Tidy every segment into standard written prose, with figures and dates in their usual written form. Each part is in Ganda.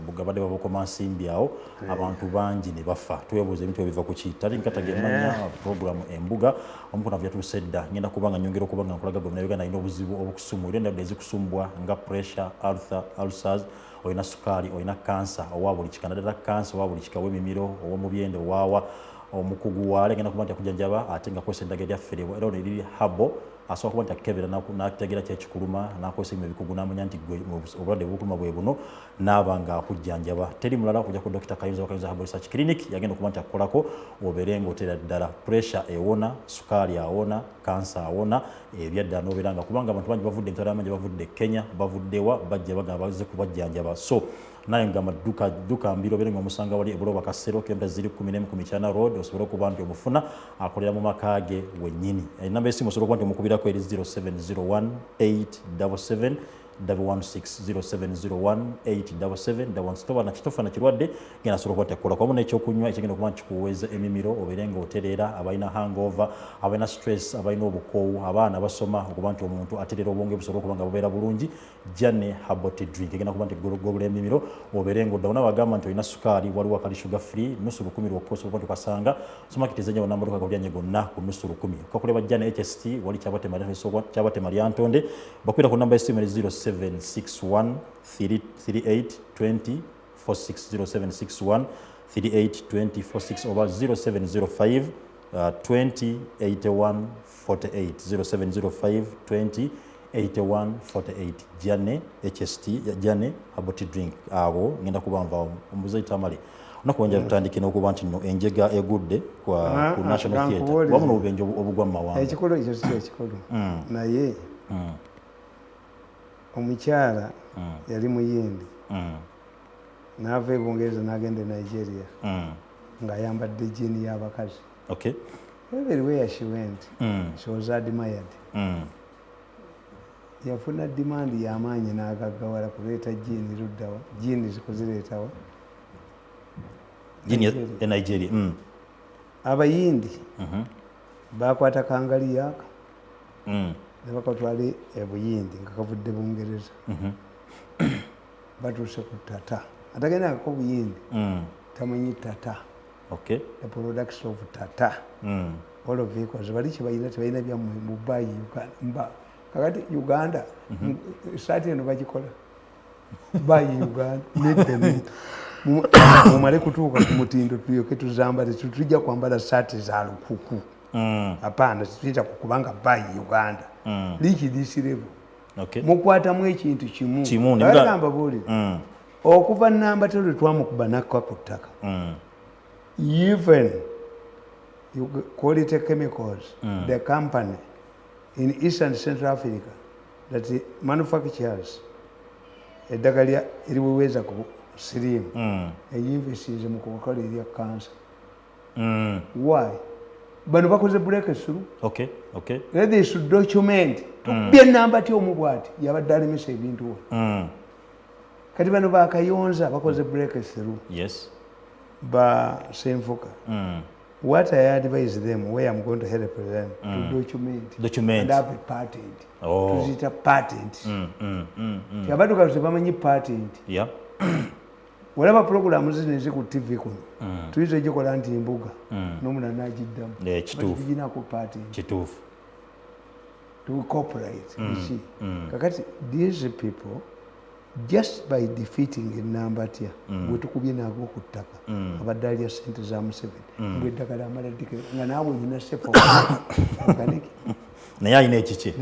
bugabade babokoma nsimbi awo abantu bangi ne bafa twebuuza ebintu ebiva ku ki tali nkatagemanya programu Embuga omukona vyatuse dda ngenda kubanga nyongera okubanga nkolaga gomna Uganda ina obuzibu obukusumulira endabula ezikusumbwa nga pressure ulcers oyina sukali oyina cancer owa buli kika naddala cancer owa buli kika w'emimiro ow'omubyende owawa omukugu waale ngenda kuba nti akujanjaba ate nga kwesa eddagala lyafferebwa era ono eriri habo asobola kuba nti akebera n'ategeera kyekikuluma n'akozesa ebikugu n'amanya nti obulwadde bukuluma bwe buno n'aba nga akujjanjaba teri mulala okujja ku Dr. Kayunza Habo Research Clinic yagenda okuba nti akolako obeere ng'otera ddala pressure ewona sukaali awona kansa awona ebyadda n'obeera nga kubanga abantu bangi bavudde emitala amangi bavudde Kenya bavuddewa bajja bagamba bazze kubajjanjaba so naye ngamba duka mbiro bere ngomusanga wali ebuloba kasero kemba ziri 11 ku Michana Road osobole kuba nti omufuna akolera mu makage wennyini namba esimu osobola kuba nti omukubirako eri 0701 877 07018771 na kitofa na kirwadde gena solo kwate kola kwa mune ekyokunywa ekigenda kuba kikuweza emimiro oberenga oterera abaina hangover abaina stress abaina obukowu abaana basoma okuba nti omuntu aterera obwonge busolo kubanga bubera bulungi Jane Herbal Drink egenda kuba nti gogula emimiro oberenga odawuna bagamba nti olina sukali waliwo akali sugar free nusu 10 lwokoso okuba nti kwasanga soma kitezenya wanambuka kwa byanye gonna ku nusu 10 kakuleba Jane HST wali kyabate mali so kyabate mali antonde bakwira ku namba esimu 0761 38 20 46 0761 38 20 46 over 0705 20 81 48 0705 20 81 48 Jane HST Jane Herbal Drink awo ngenda kubanva omuze Tamale unakuwanja tutandike n'okuba nti no enjega egudde kwa ku National Theatre wamuno obubenje obugwa mu mawanga ekikolo ekyo si ekikolo naye omukyala yali muyindi n'ava ebungereza n'agenda Nigeria ng'ayambadde jini y'abakazi okay everywhere she went she was admired yafuna demand y'amaanyi n'agaggawala kuleeta jini luddawa jini zikuzireetawa jini ya Nigeria abayindi bakwata kangali yaka ne bakatwala ebuyindi nga kavudde bungereza batuuse ku tata atagenda ko buyindi tamanyi tata okay the products of tata all of vehicles bali kibayina tebayina bya mu bayi Uganda kakati Uganda sati eno bagikola bayi Uganda nete mumale kutuuka ku mutindo tuyoke tuzambale tutujja kwambala sati za lukuku apana tutita kukubanga bayi Uganda liki disirebo okay mukwatamu ekintu kimu nagamba buli okuva namba tolo twamukuba nakka ku ttaka even quality chemicals the company in Eastern Central Africa that manufactures eddagala eriweza ku sirimu eyinvestize mu kukola erya cancer why bano bakoze breakthrough okay they should document tukubye namba ti omubwati yabadde alemesa ebintu we kati bano bakayonza bakoze breakthrough yes ba senfuka what I advise them where I'm going to help them to document and have a patent tuzita patent yabadu kazi bamanyi patent yeah walaba program zino eziku TV kuno tuyize gikola nti Embuga n'omuna najiddamu kituufu bagina ku patent kituufu to cooperate kakati these people just by defeating a number tia wetukubye nago ku ttaka abadde alya sente za Museveni ng'eddagala amala ddike nga naawe nyina sefo organic naye ayina ekiki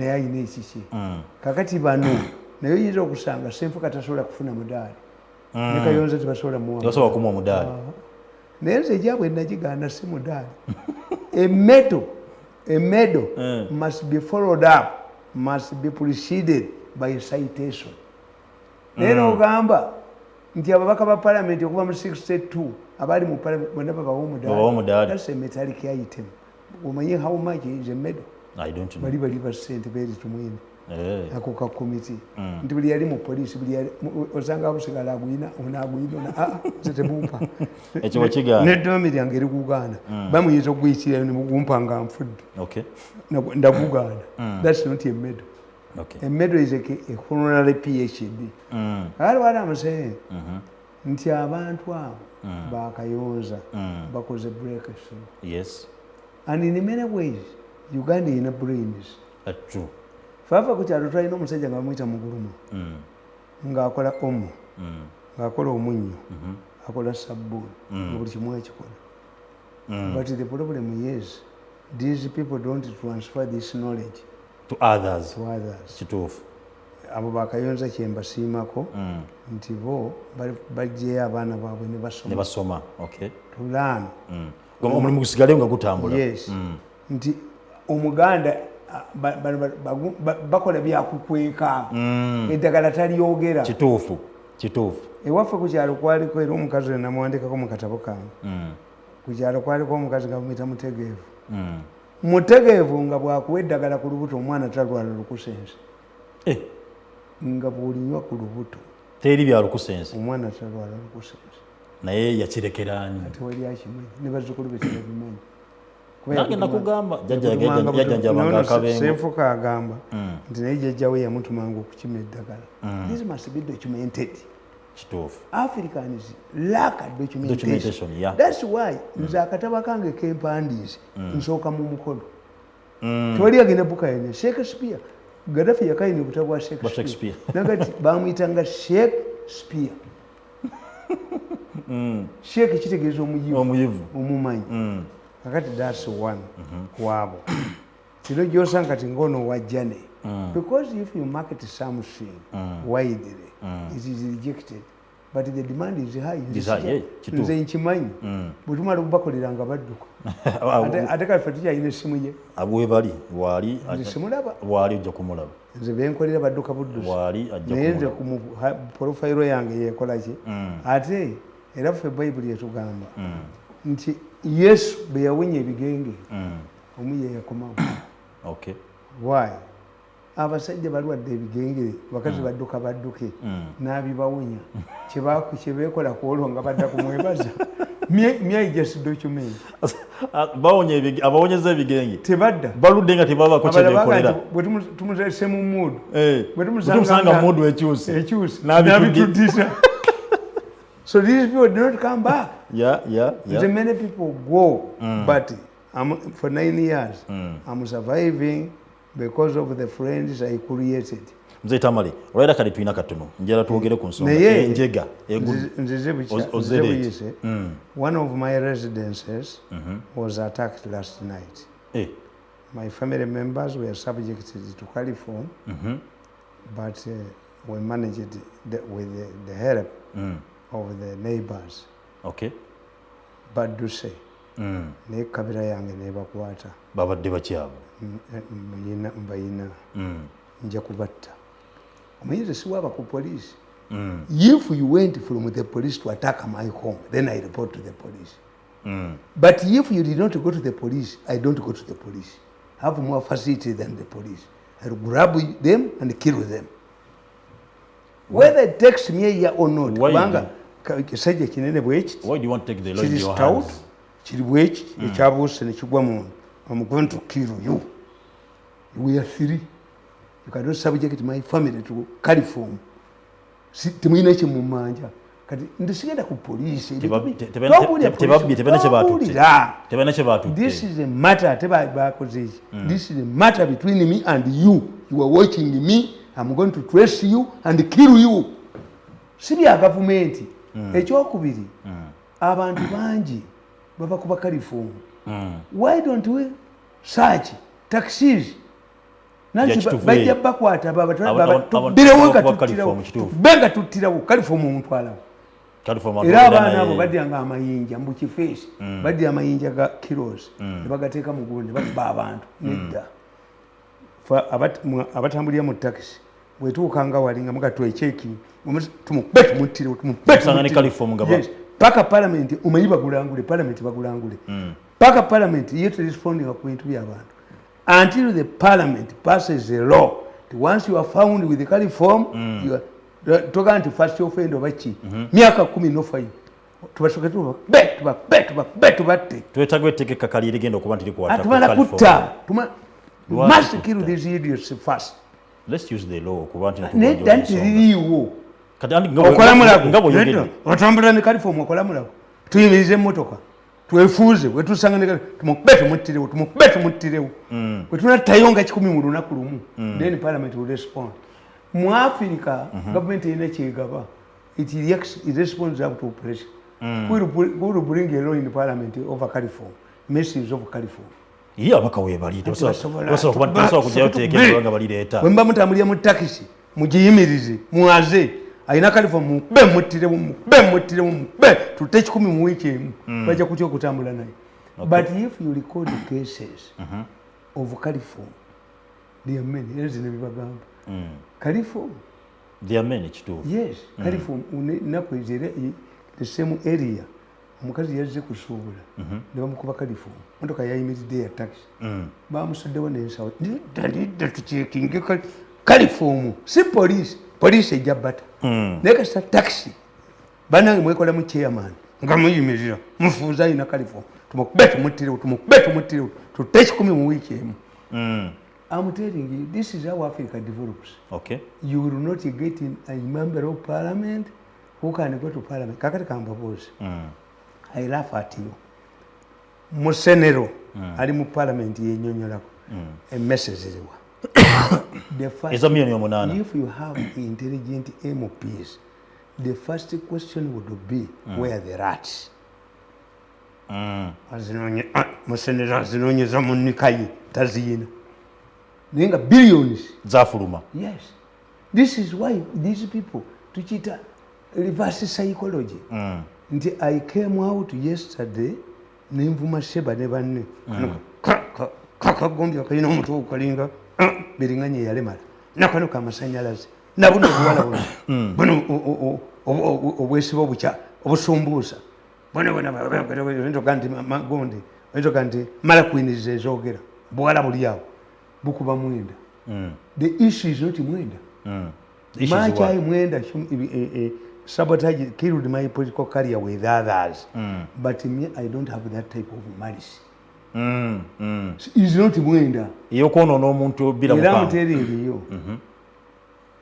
kakati bano naye oyinza okusanga senfuka tasobola kufuna mudaali ne Kayonza tebasobola kumuwa mudaali naye nze egyabwe nagigaana si mudaali a medal must be followed up must be preceded by a citation naye n'ogamba nti ababaka ba parliament okuva mu 62 abali mu parliament bonna babawa omudaali that's a metallic item omanyi how much is a medal I don't know bali basente beri tumwine ako ka committee nti buli yali mu police buli yali osanga abusigala agwina onagwina zetemumpa ekyo wakigaana neddomi lyange eri kugaana bamuyinza okuguyitira ne mugumpanga nfudde okay ndakugaana that's not a medal okay a medal is a honorary PhD what I'm saying nti abantu abo bakayonza bakoze breakthrough. Yes. And in many ways Uganda ina brains. True. Fafa ku kyalo twalina omusajja nga bamuyita Muguluma ng'akola omo ng'akola omunnyo akola sabbuuni nga buli kimu ekikola. But the problem is these people don't transfer this knowledge to others. Kituufu. Abo bakayonza kye mbasiimako nti bo baggyeyo abaana baabwe ne basoma. Okay. Tulaano. Omulimu gusigale nga gutambula. Yes. Nti Omuganda bakola byakukweka eddagala talyogera. Kituufu. Ewaffe ku kyalo kwaliko era omukazi namuwandikako mu katabo kange. Ku kyalo kwaliko omukazi nga bamuyita Mutegeevu. Mutegeevu nga bwakuwa eddagala ku lubuto omwana talwala lukusense. Nga bw'olinywa ku lubuto teri bya lukusense omwana talwala lukusense. Naye yakirekera ani? Ate wali akimanyi ne bazzukulu be tebabimanyi. Nange nakugamba yajjanjabanga akabengo. Senfuka agamba nti naye jjajjawe yamutumanga okukima eddagala. This must be documented. Kituufu. Africans lack documentation. Yeah. That's why nze akatabo kange kempandiise nsooka mu mukolo. Tewali agenda buka yene Shakespeare. Gaddafi yakaine kutabo bwa Shakespeare. Nagati bamuyitanga Shakespeare. Shake kitegeeza omuyivu omumanyi. Kakati that's one wabo. Kino gyosanga kati ngono wajjane. Because if you market something widely, it is rejected. But the demand is high. Nze nkimanyi bwetumala okubakolera nga badduka ate kaffe tukyalina essimu ye abwe bali waali ojja kumulaba. Nze benkolera badduka buddusi naye nze ku porofayiro yange yeekola ki ate era ffe bayibuli yetugamba nti Yesu bwe yawonya ebigenge omu ye yakomawo. Why? Abasajja balwadde ebigenge bakazi badduka badduke n'abibawonya kye beekola ku olwo nga badda kumwebaza. Myai just document. Abawonyeza ebigenge tebadda baludde nga tebabako kye beekolera. Bwe tumuzese mu mudu bwe tumusanga mudu ekyusi n'abituddisa. So these people do not come back. Yeah. Many people go, but for 9 years I'm surviving because of the friends I created. Mzee Tamale, olwera kale tuyina katono njala tuogere ku nsonga enjega ozedde. One of my residences was attacked last night. My family members were subjected to caliform, but we managed with the help of the neighbors. Okay. But do say ne kabira yange ne bakwata babadde bakyabo mbayina nja kubatta. Omanyize siwaba ku police. If you went from the police to attack my home, then I report to the police. But if you did not go to the police, I don't go to the police. I have more facility than the police. I'll grab them and kill them. Whether it takes me a year or not. Why do you want to take the law in your hands? I'm going to kill you. We are three. You cannot subject my family to caliform. Timwine chimumanja. Kati ndisigenda ku police. This is a matter This is a matter between me and you. You are watching me. I'm going to trace you and kill you. Sibi agavumenti. Ekyokubiri. Abantu bangi baba kuba caliform. Why don't we search taxis? Nanti bajja bakwata benga tutirawo caliform omutwala. Era abaana abo badyanga amayinja mbu kifeesi badya amayinja ga kilos ne bagateeka mu gundi bakuba abantu nedda. Abatambulira mu taxi bwetuukanga wali nga mugatwa ekyeki tumutire paka parliament omanyi bagulangule parliament bagulangule paka parliament ye responding ku bintu by'abantu until the parliament passes a law that once you are found with the caliform you are toga nti first offender obachi myaka 10 no fine tubashoke tubatte twetagwe tekeka kali ligenda okuba ntiri ku attack caliform must kill these idiots first. Let's use the law kuba nti netantiriwo okolamulago otambula ne kalifomu okolamulago tuyimirize emmotoka twefuuze wetusanga ne tumukube tumuttirewo wetunattayo nga 10 mu lunaku lumu then parliament will respond. Mu Africa government erina kyegaba it responds up to pressure. We will bring a law in the parliament over California, messages of California. Iya abaka webalite basobola kujayo teekebwa nga balireeta bwe mba mutambulira mu takisi mugiyimirize muwaze ayina California mukube muttirewo tutte 10 mu wiiki emu bajja kutya okutambula naye. But if you record the cases of California, there are many. Ezi ne bibagamba California, there are many kituufu. Yes, California naku ezere the same area omukazi yazze kusuubula ne bamukuba California motoka yayimiridde ya taxi bamusuddewo n'ensawo ndidda tucekinge California si police ejja bata naye kasita taxi banange mwekola mu chairman nga muyimirira mufuuza ayina California tumukube tumuttirewo tutte 10 mu wiiki emu. I'm telling you, this is how Africa develops. Okay. You will not get in a member of parliament who can go to parliament. Kakati Kambabos. I laugh at you. Musenero, ali mu parliament yenyonyolako. A message is the first, if you have intelligent MPs, the first question would be, where are the rats? Musenero azinonyeza munikayi taziyina. Nenga billions zafuluma. Yes, this is why these people tuchita reverse psychology. Nti I came out yesterday nemvuma sheba ne banne kakagombya kayina omuntu okalinga biringanye yalemala nakano kamasanyalaze nabuno buwala buno obwesibo bucha obusumbusa bino kandi magonde bino kandi mala kwinize zogera buwala buliawo bukuba mwenda. The issue is not mwenda. Much I mwenda sabotage killed my political career with others. But me, I don't have that type of malice. It's not mwenda. Yokono no muntu bila mupanga. I'm telling you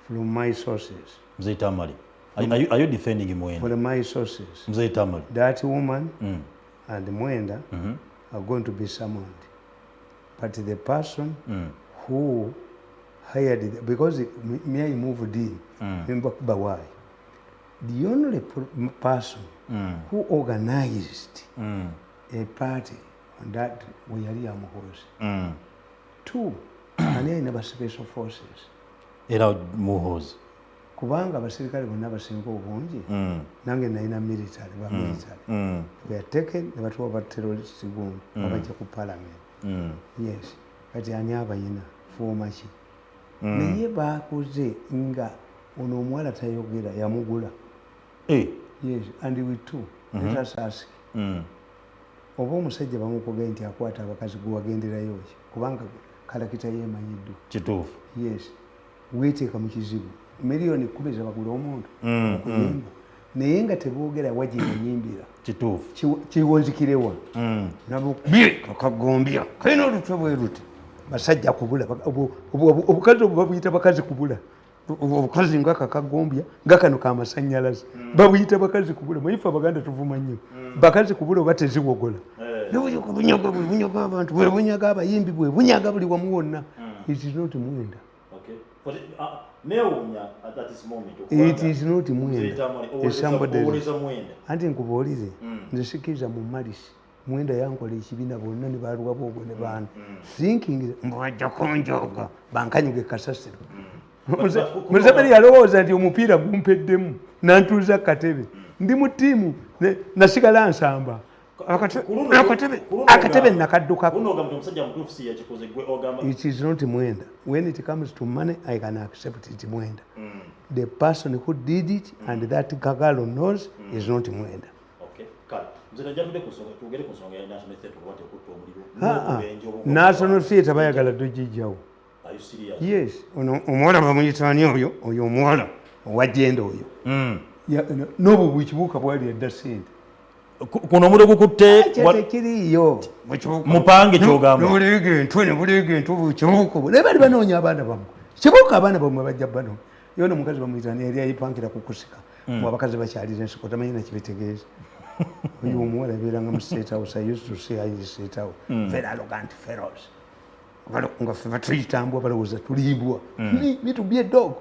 from my sources. Mzee Tamale. Are you defending mwenda? From my sources. Mzee Tamale. That woman and mwenda are going to be summoned. But the person who hired it, because me I moved in, remember why? The only person who organized a party on that was Muhoozi. 2, and I never special forces. Era Muhoozi. Kubanga abasirikale bonna basinga obungi nange nalina military ba military we are taken ne batuwa ba terrorist gundi abajja ku parliament. Yes, kati ani abayina forma ki naye bakoze nga ono omuwala tayogera yamugula. Yes, and we too let us ask oba omusajja bamukogeye nti akwata abakazi gwewagenderayo ki kubanga kalakita yemanyiddwa kituufu. Yes, weeteeka mu kizibu miliyoni 10 zabagula omuntu okuyimba naye nga teboogera waje enyimbira kituufu kiwonzikirewa nabo kakagombya kalina olutwe bwe luti basajja kubula obukazi obubuyita bakazi kubula obukazi nga kakagombya nga kano kamasanyalaze babuyita bakazi kubula mwifa baganda tuvuma nnyo bakazi kubula oba teziwogola bunyaga abantu bwe bunyaga abayimbi bwe bunyaga buli wamu wonna. It is not mwenda. It is not mwenda. Anti nkubuulire nze sikiriza mu malisi mwenda yankola ekibiina bonna ne baluwa boogwo ne baana thinking mbwajja konjoga bankanyuge kasasiro Museveni yalowooza nti omupiira gumpeddemu nantuuza katebe ndi mu ttiimu nasigala nsamba akatebe nakaddukako. It is not mwenda. When it comes to money, I can accept it mwenda. The person who did it and that Kagalo knows is not mwenda. National theatre bayagala dojijjawo. Yes, omuwala bamuyitaani oyo omuwala owajjenda oyo n'obwo bukibuuka bwali edda ssente kuno omuli gukutte tekiriiyo mupange kyogamba nobuleega entwe ne buleega entwe bukibuuka naye bali banoonya abaana bammwe kibuuka abaana bammwe bajja bano yona mukazi bamuyitani yali ayipankira kukusika abakazi bakyalira ensiko tamanyi nakibitegeeza oyo omuwala abeeranga mu state house. I used to see her in the state house. Very arrogant fellows nga ffe batuyitambwa balowooza tulimbwa me to be a dog.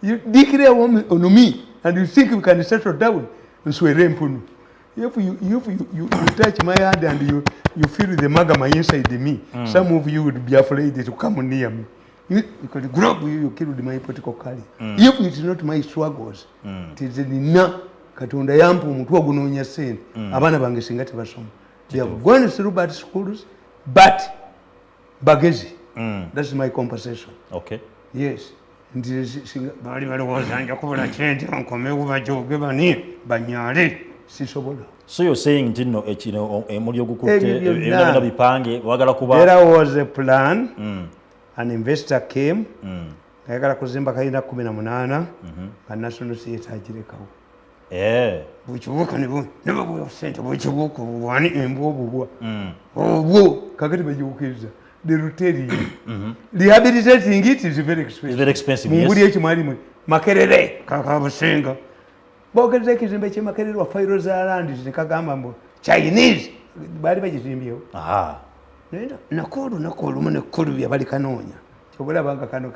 You declare on me and you think we can settle down nswere empunu. If you touch my hand and you feel the magma inside me, some of you would be afraid to come near me. Because grab you killed my political career. If it is not my struggles, it is enough. Katonda yampa omuntu ogunoonya ssente abaana bange singa tebasoma. They have gone through bad schools, but bagezi. That's my compensation. Okay. Yes. Bali balowooza nja kubula kyente nkomewo bajoge bani banyaale sisobola. So you're saying nti nno ekino emuli ogukutte ebintu bipange wagala kuba. There was a plan. An investor came. Ayagala kuzimba kalina 18 ka National Theatre agirekawo. Bukibuuka ne babuwa ssente bukibuuka wani embwa obwo kakati bagiwukiriza. The retail rehabilitating it is very expensive. It's very expensive. Munguli ekimalimu Makerere kakabusenga bogeze ekizimbe kye Makerere wa fairo za land zikagamba mbo Chinese bali bagizimbyewo. Nenda nakolu mune kolu bya bali kanoonya kyobola banga kano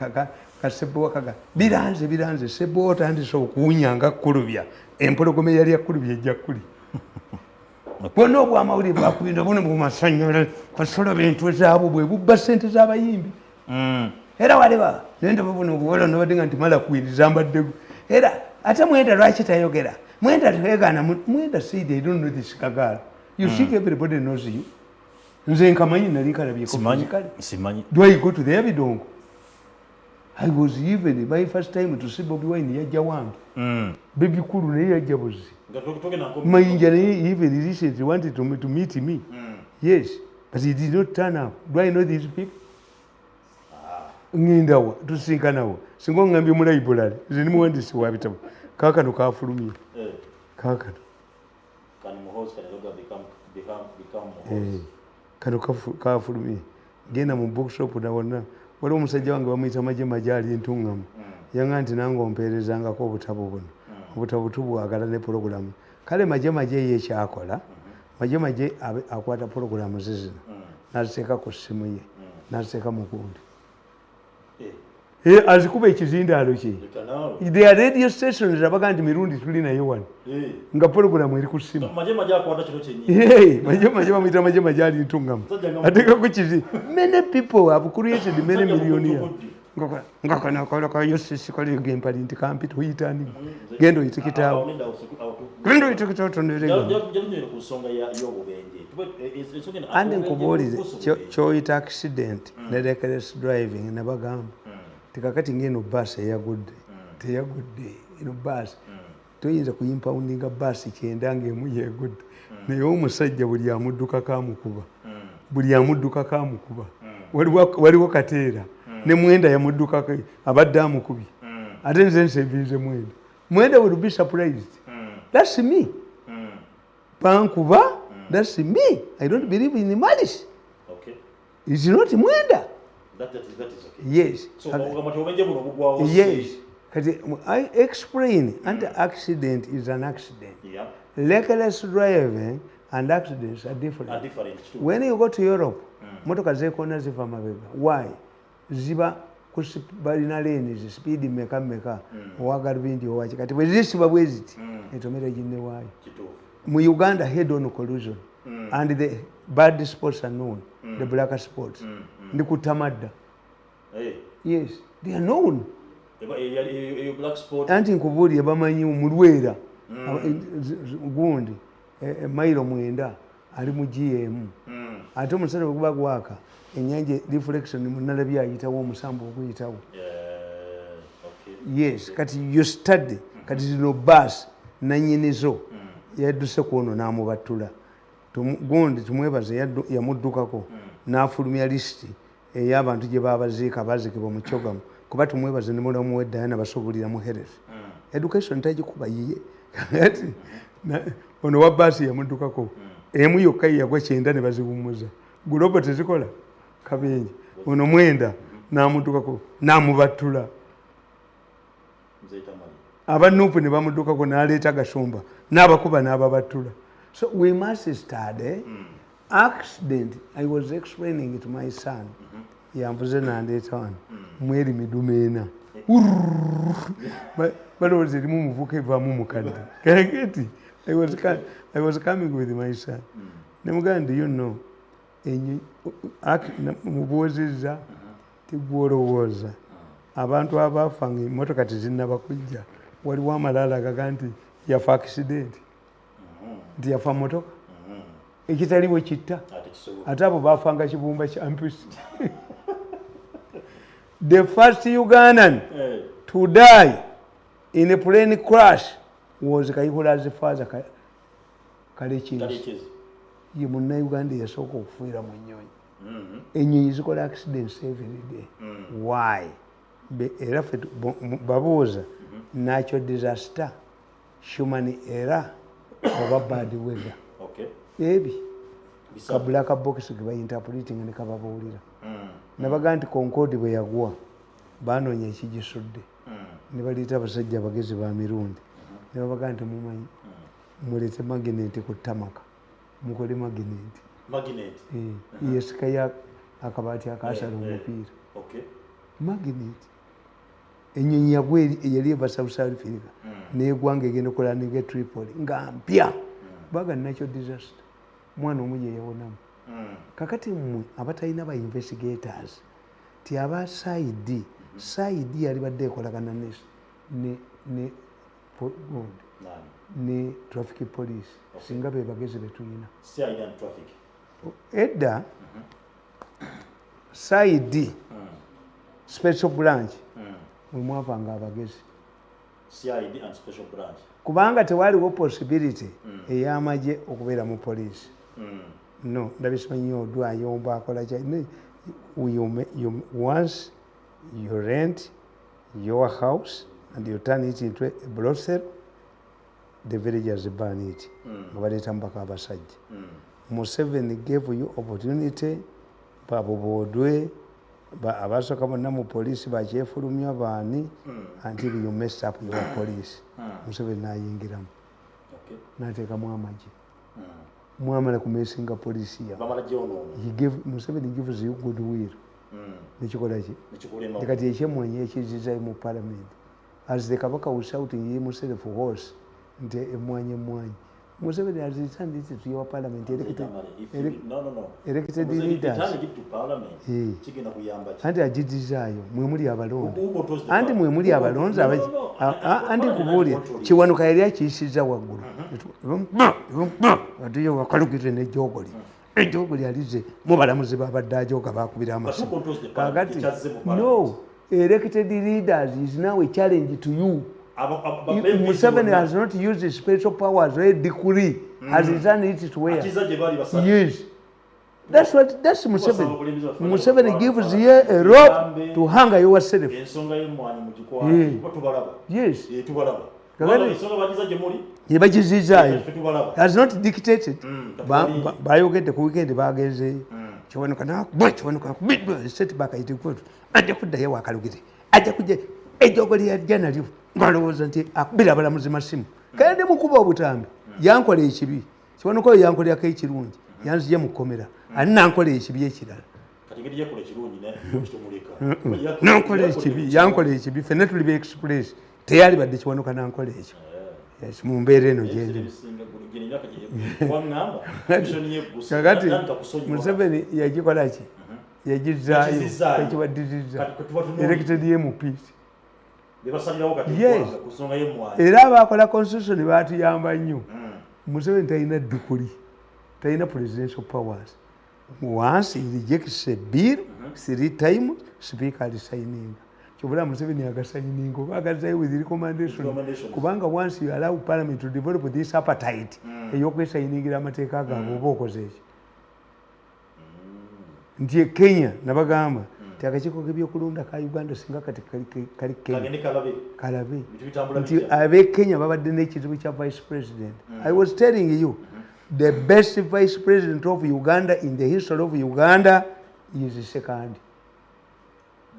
kasebo kaga biranze sebo tandise okunyanga kulubya empologome yali yakulubya ejja kuli bono obwamawulire bwakwinda bono mu masanyala kasola bintu ezaabo bwe bubba ssente z'abayimbi era waleba nenda bono obuwala nobaddenga nti mala kwiriza mbadde era ate mwenda lwaki tayogera mwenda twegana mwenda said I don't know this kagala you think everybody knows you nze nkamanyi nali nkalabyeko simanyi do I go to the Ebidongo? I was even my first time to see Bobby Wine yajja wange baby kulu naye yajja buzi mayinja naye even recently wanted to meet me. Yes, but he did not turn up. Do I know these people? Ngindawa tusinkanawo singa ngambye mu library nze ni muwandiisi wa bitabo kaakano kafulumye kaakano kano kafulumye genda mu bookshop nawonna waliwo omusajja wange bamuyita majali entungamu yanga nti nange ompeerezangako obutabo buno obutabo tubwagala ne puroguramu kale maje ye ekyakola maje akwata puroguramu zizino naziteeka ku ssimu ye naziteeka mu gundi azikuba ekizindaalo kye. There are radio stations abaga nti Mirundi tuli nayo wano nga puroguramu eri ku ssimu maje bamuyita maje ali ntungamu ateekako kizi. Many people have created many millionaires nga kanakola ka yosisi kali gempali nti kampi tuyitani gendo itikitawo gendo itikitawo tonderega andi nkubuulire kyoyita accident ne reckless driving ne bagamba tikakati ngeno bus eyagudde teyagudde ino bus toyinza kuyimpawundinga bus kyenda ng'emu yegudde naye omusajja buli amudduka kamukuba waliwo kateera ne mwenda yamuddukako abadde amukubi ate nze nsevinze mwenda will be surprised. That's me. Bankuba, that's me. I don't believe in malice. Okay. It's not mwenda. That is okay. Yes. So yes. I explain anti-accident is an accident. Yeah. Reckless driving and accidents are different. Too. When you go to Europe, motoka zekona ziva mabega. Why? Ziba balina lanes speed meka owagala bindi owachi kati bwe zisiba bweziti etomera jinne waayo. Mu Uganda head on collision and the bad sports are known, the black sports. Ndi kutamadda. Yes, they are known. Black sport. Anti nkubuli bamanyi mulwera gundi mailo mwenda ali mu GM. Ate omusana bwe gwaka enyanja reflection munala byayitawo omusambo okuyitawo. Yes, kati you study kati zino bus nanyinizo yadduse kuono n'amubattula gundi tumwebaze yamuddukako n'afulumya lisiti ey'abantu gye baabaziika baazikibwa mu kyogamu kuba tumwebaze ne mulamu weddayana basobulira muherezi education tagikuba yiye ati ono wa baasi yamuddukako emu yokka yagwa 9 ne baziwummuza gulobo tezikola kabenje ono mwenda n'amuddukako n'amubattula abanupu ne bamuddukako n'aleeta Gasumba n'abakuba n'ababatula. So we must study accident. I was explaining it to my son. Yamvuze n'andeeta wano mweri midumeena balowooza erimu muvuka evaamu mukadde kageti. I was coming with my son. Nemugamba, do you know, mubuuzizza tigwolowooza abantu abaafanga emmotoka tezinnaba kujja waliwo amalaala agaga nti yafa accident, nti yafa motoka ekitaliwo kitta, ate abo baafanga kibumba kya mpisi. The first Ugandan to die in a plane crash was Kayihura's father, Kalechizi. Ye Munnayuganda yasooka okufiira mu nnyonyi. Ennyonyi zikola accidents every day. Why? Era ffe babuuza natural disaster, human error oba bad weather. Ebi ka black box ge bayinterpreting ne kababuulira. Nabaga nti Concorde bwe yagwa baanoonya ekigisudde ne baliita abasajja abagezi ba Mirundi ne babaga nti mumanyi mulete magnet ku tamaka mukole magnet yesikayo akabaati akaasala omupiira magnet. Ennyonyi yagwa yali eva South Africa n'egwanga egenda okulandinga Tripoli nga mpya baga natural disaster, mwana omu ye yawonamu. Kakati mmwe abatalina ba investigators ti aba side yali badde ekolagana ne traffic police singa be bagezi betulina edda side special branch mwe mwavanga abagezi kubanga tewaliwo possibility ey'amagye okubeera mu police. No, ndabisimanyi odwa yomba akola kya once you rent your house and you turn it into a brothel, the villagers burn it. Baleeta mpaka abasajja. Museveni gave you opportunity babobodwe abasooka bonna mu poliisi bakyefulumya baani until you mess up your police. Museveni n'ayingiramu n'ateekamu amagye. Mwamala kumesinga polisi ya Museveni gives you goodwill nekikola ki kati ekyemwanyi ekizizayo mu parliament as the kabaka was shouting himself hoarse nti emwanyi Museveni has returned it to your parliament elected leaders anti agidizaayo mwemuli abalonzi anti mwemuli abalonzi anti kubuulira Kiwanuka yali akiyisiza waggulu atuyo wakalugire ejjogoli alize mubalamuzi babadde ajoga bakubira amasimu kakati no elected leaders is now a challenge to you. Museveni has not used his special powers or decree, has returned it to where? Yes. That's Museveni. Museveni gives you a rope to hang yourself. Yes. Has not dictated. Bayogedde ku weekend bageze Kiwanuka set back ayitikutu ajja kuddayo wakalugire ajja kujja ejjogoli yajja nalyo balowooza nti akubira abalamuzi masimu kandi mukuba obutambi yankola ekibi Kiwanuka oyo yankolyako ekirungi yanzije mu kkomera ani nankola ekibi ekirala yankola ekibi ffenna tuli be-express teyali badde Kiwanuka nankola ekyo mu mbeera eno gyendi kakati Museveni yagikola ki yagizaayo ekibaddiziza elected MPs. Yes. Era abakola constitution baatuyamba nnyo. Museveni talina ddukuli talina presidential powers. Once he rejects a bill 3 times speaker signing. Kyobula Museveni agasigning oba agazayo with recommendation kubanga once you allow parliament to develop this appetite ey'okwesayiningira amateeka gaabwe oba okoze ekyo nti Kenya nabagamba ti akakiiko k'ebyokulonda ka Uganda singa kati kali Kenya kalabe nti ab'e Kenya babadde n'ekizibu kya vice president. I was telling you the best vice president of Uganda in the history of Uganda is second.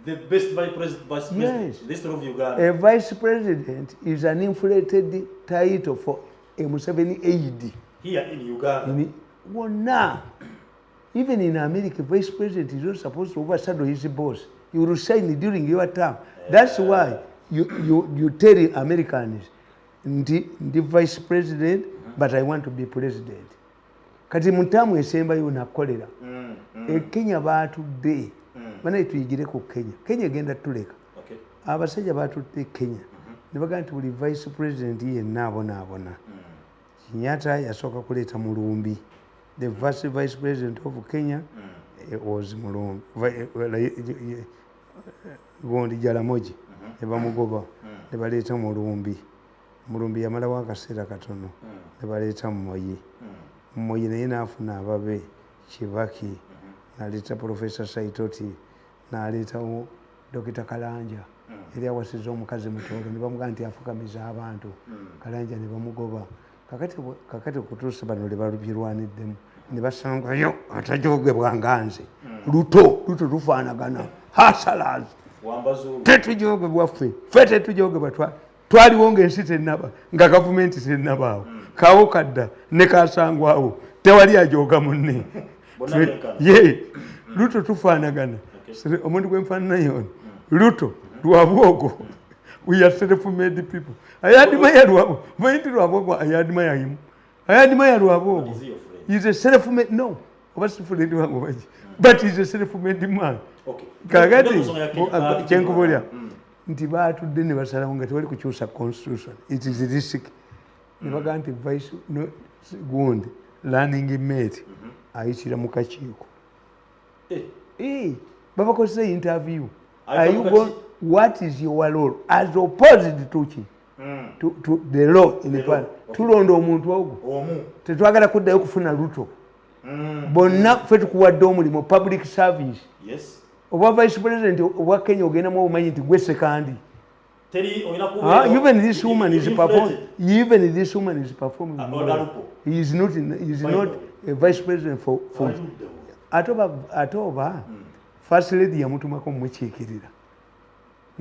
The best vice president Yes. in the history of Uganda. A vice president is an inflated title for a Museveni aide. Here in Uganda. Well, now, even in America, vice president is not supposed to overshadow his boss. You resign during your term. That's why you tell Americans, the vice president, but I want to be president. Kati mutamu esemba yona kolera. Kenya batudde. Bana tuyigire ku Kenya. Kenya genda tuleka. Okay. Abasajja batudde Kenya. Ne bagamba nti buli vice president yenna abona. Kenyatta yasooka kuleeta Mulumbi. The first vice president of Kenya was Mulumbi. Gondi Jaramogi. Ne bamugoba. Ne baleeta Mulumbi. Mulumbi yamalawo akaseera katono. Ne baleeta Moyi. Moyi naye n'afuna ababe Kibaki. N'aleeta Professor Saitoti. N'aleetawo Dr. Kalanja. Yali awasizza omukazi Mutoolo ne bamugamba nti afukamiza abantu. Kalanja ne bamugoba. Kakati okutuusa bano le balubirwaniddemu ne basangayo atajogebwa nganze. Luto tufaanagana. Hasalazi. Tetujogebwa ffe tetujogebwa twaliwo ng'ensi tennaba nga gavumenti tennabaawo. Kawo kadda ne kasangwawo tewali ajoga munne. Luto tufaanagana. Omuntu gwe nfaanana yona. Luto lwabwogo. We are self-made people. I admire Luabo. Vainti Luabo, I admire him. I admire Luabo. He's a self-made, no. But he's a self-made man. Okay. Kagati, Chenkobolia. Ntiba to Deni Vasalanga, what could choose a constitution? It is a district. Never going to vice no wound, learning in mate. I see a Mukachiko. Baba say interview. Are you going? What is your role as opposed to the law in the past? Tulondo omuntu ogwo. Tetwagala kuddayo kufuna Ruto. Bonna ffe tukuwadde omulimu public service. Yes. Oba vice president owa Kenya ogenda mu omanyi nti gwe sekandi. Even this woman is performing. Even this woman is performing. He is not a vice president for atoba first lady yamutumako mwekiikirira.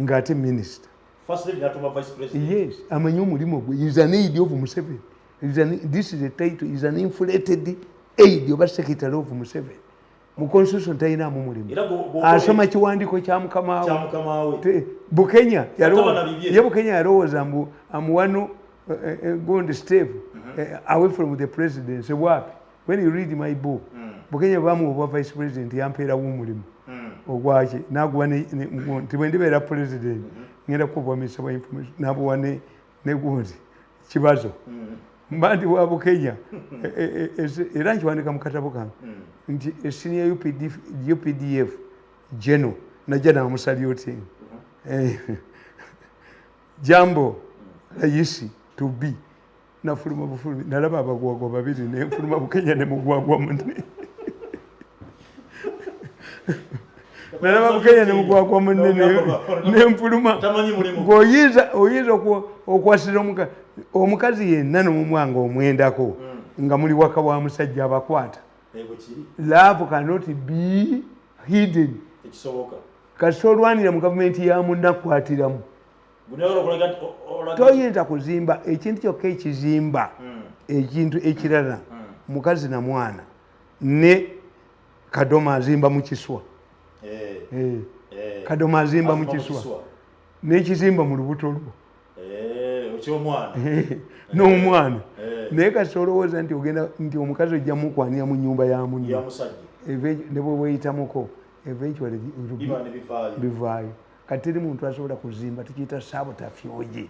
Ngate minister. First lady natuma vice president. Yes, amanyi omulimu gwe. He is an aide of Museveni. This is the title. He is an inflated aide of secretary of Museveni. Mu constitution tayina mu mulimu. Asoma kiwandiiko kya mukama we. Bukenya yalowooza mbu amuwano gondi step away from the presidency. Wapi? When you read my book, Bukenya bamuwa vice president yampeerawo omulimu. Ogwaki naguwa nti bwe ndibeera president ngenda kukubuusa bwa information nabuwa ne gundi kibazo mba ndi wa Bukenya era nkiwandika mu katabo kange nti senior UPDF general najja namusalyotinga jambo layisi to be nafuluma bufulumi nalaba abagwagwa babiri nenfuluma Bukenya ne mugwagwa munne nalaba Bukenya ne mugwagwa munne nenfuluma ng'oyinza okwasira omukazi yenna n'omumwanga omwendako nga muli waka wa musajja abakwata. Love cannot be hidden. Kasita olwanira mu gavumenti ya munnakwatiramu toyinza kuzimba ekintu kyokka ekizimba ekintu ekirala mukazi na mwana ne Kadoma azimba mu kiswa. Kadoma azimba mu kiswa n'ekizimba mu lubuto lwo n'omwana naye kasita olowooza nti ogenda nti omukazi ojja mukwanira mu nnyumba ya munne ne bwe weeyitamuko eventually bivaayo. Kati teri muntu asobola kuzimba tukiyita sabotafyoje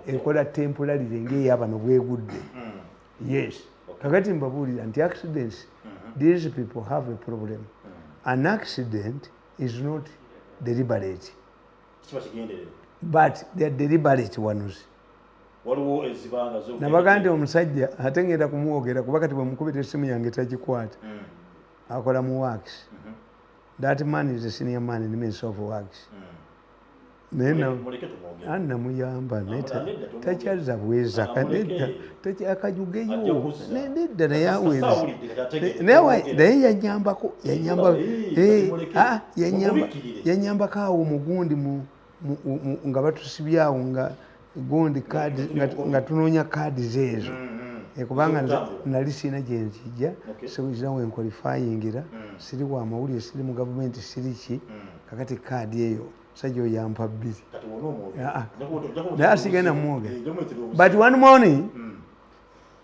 ekola temporarily ng'eyabano bwegudde. Yes. Kakati mbabuulira nti accidents, these people have a problem. An accident is not deliberate, but they are deliberate ones. Nabaga nti omusajja ate ngenda kumwogera kuba kati bwe mukubita essimu yange tagikwata akola mu works. That man is a senior man in the Ministry of Works. namuyamba takyazza bweza akajugeyo nedda naye aweza naye yanyambako awo omugundi nga batusibyawo nga gundi nga tunoonya kaadi zeezo kubanga nali siina gyenzijja sikirawo enkwalifayingira siri wa mawulire siri mu gavumenti siri ki kakati kaadi eyo sajja oyo yampa 2 naye asigenda mwoga but one morning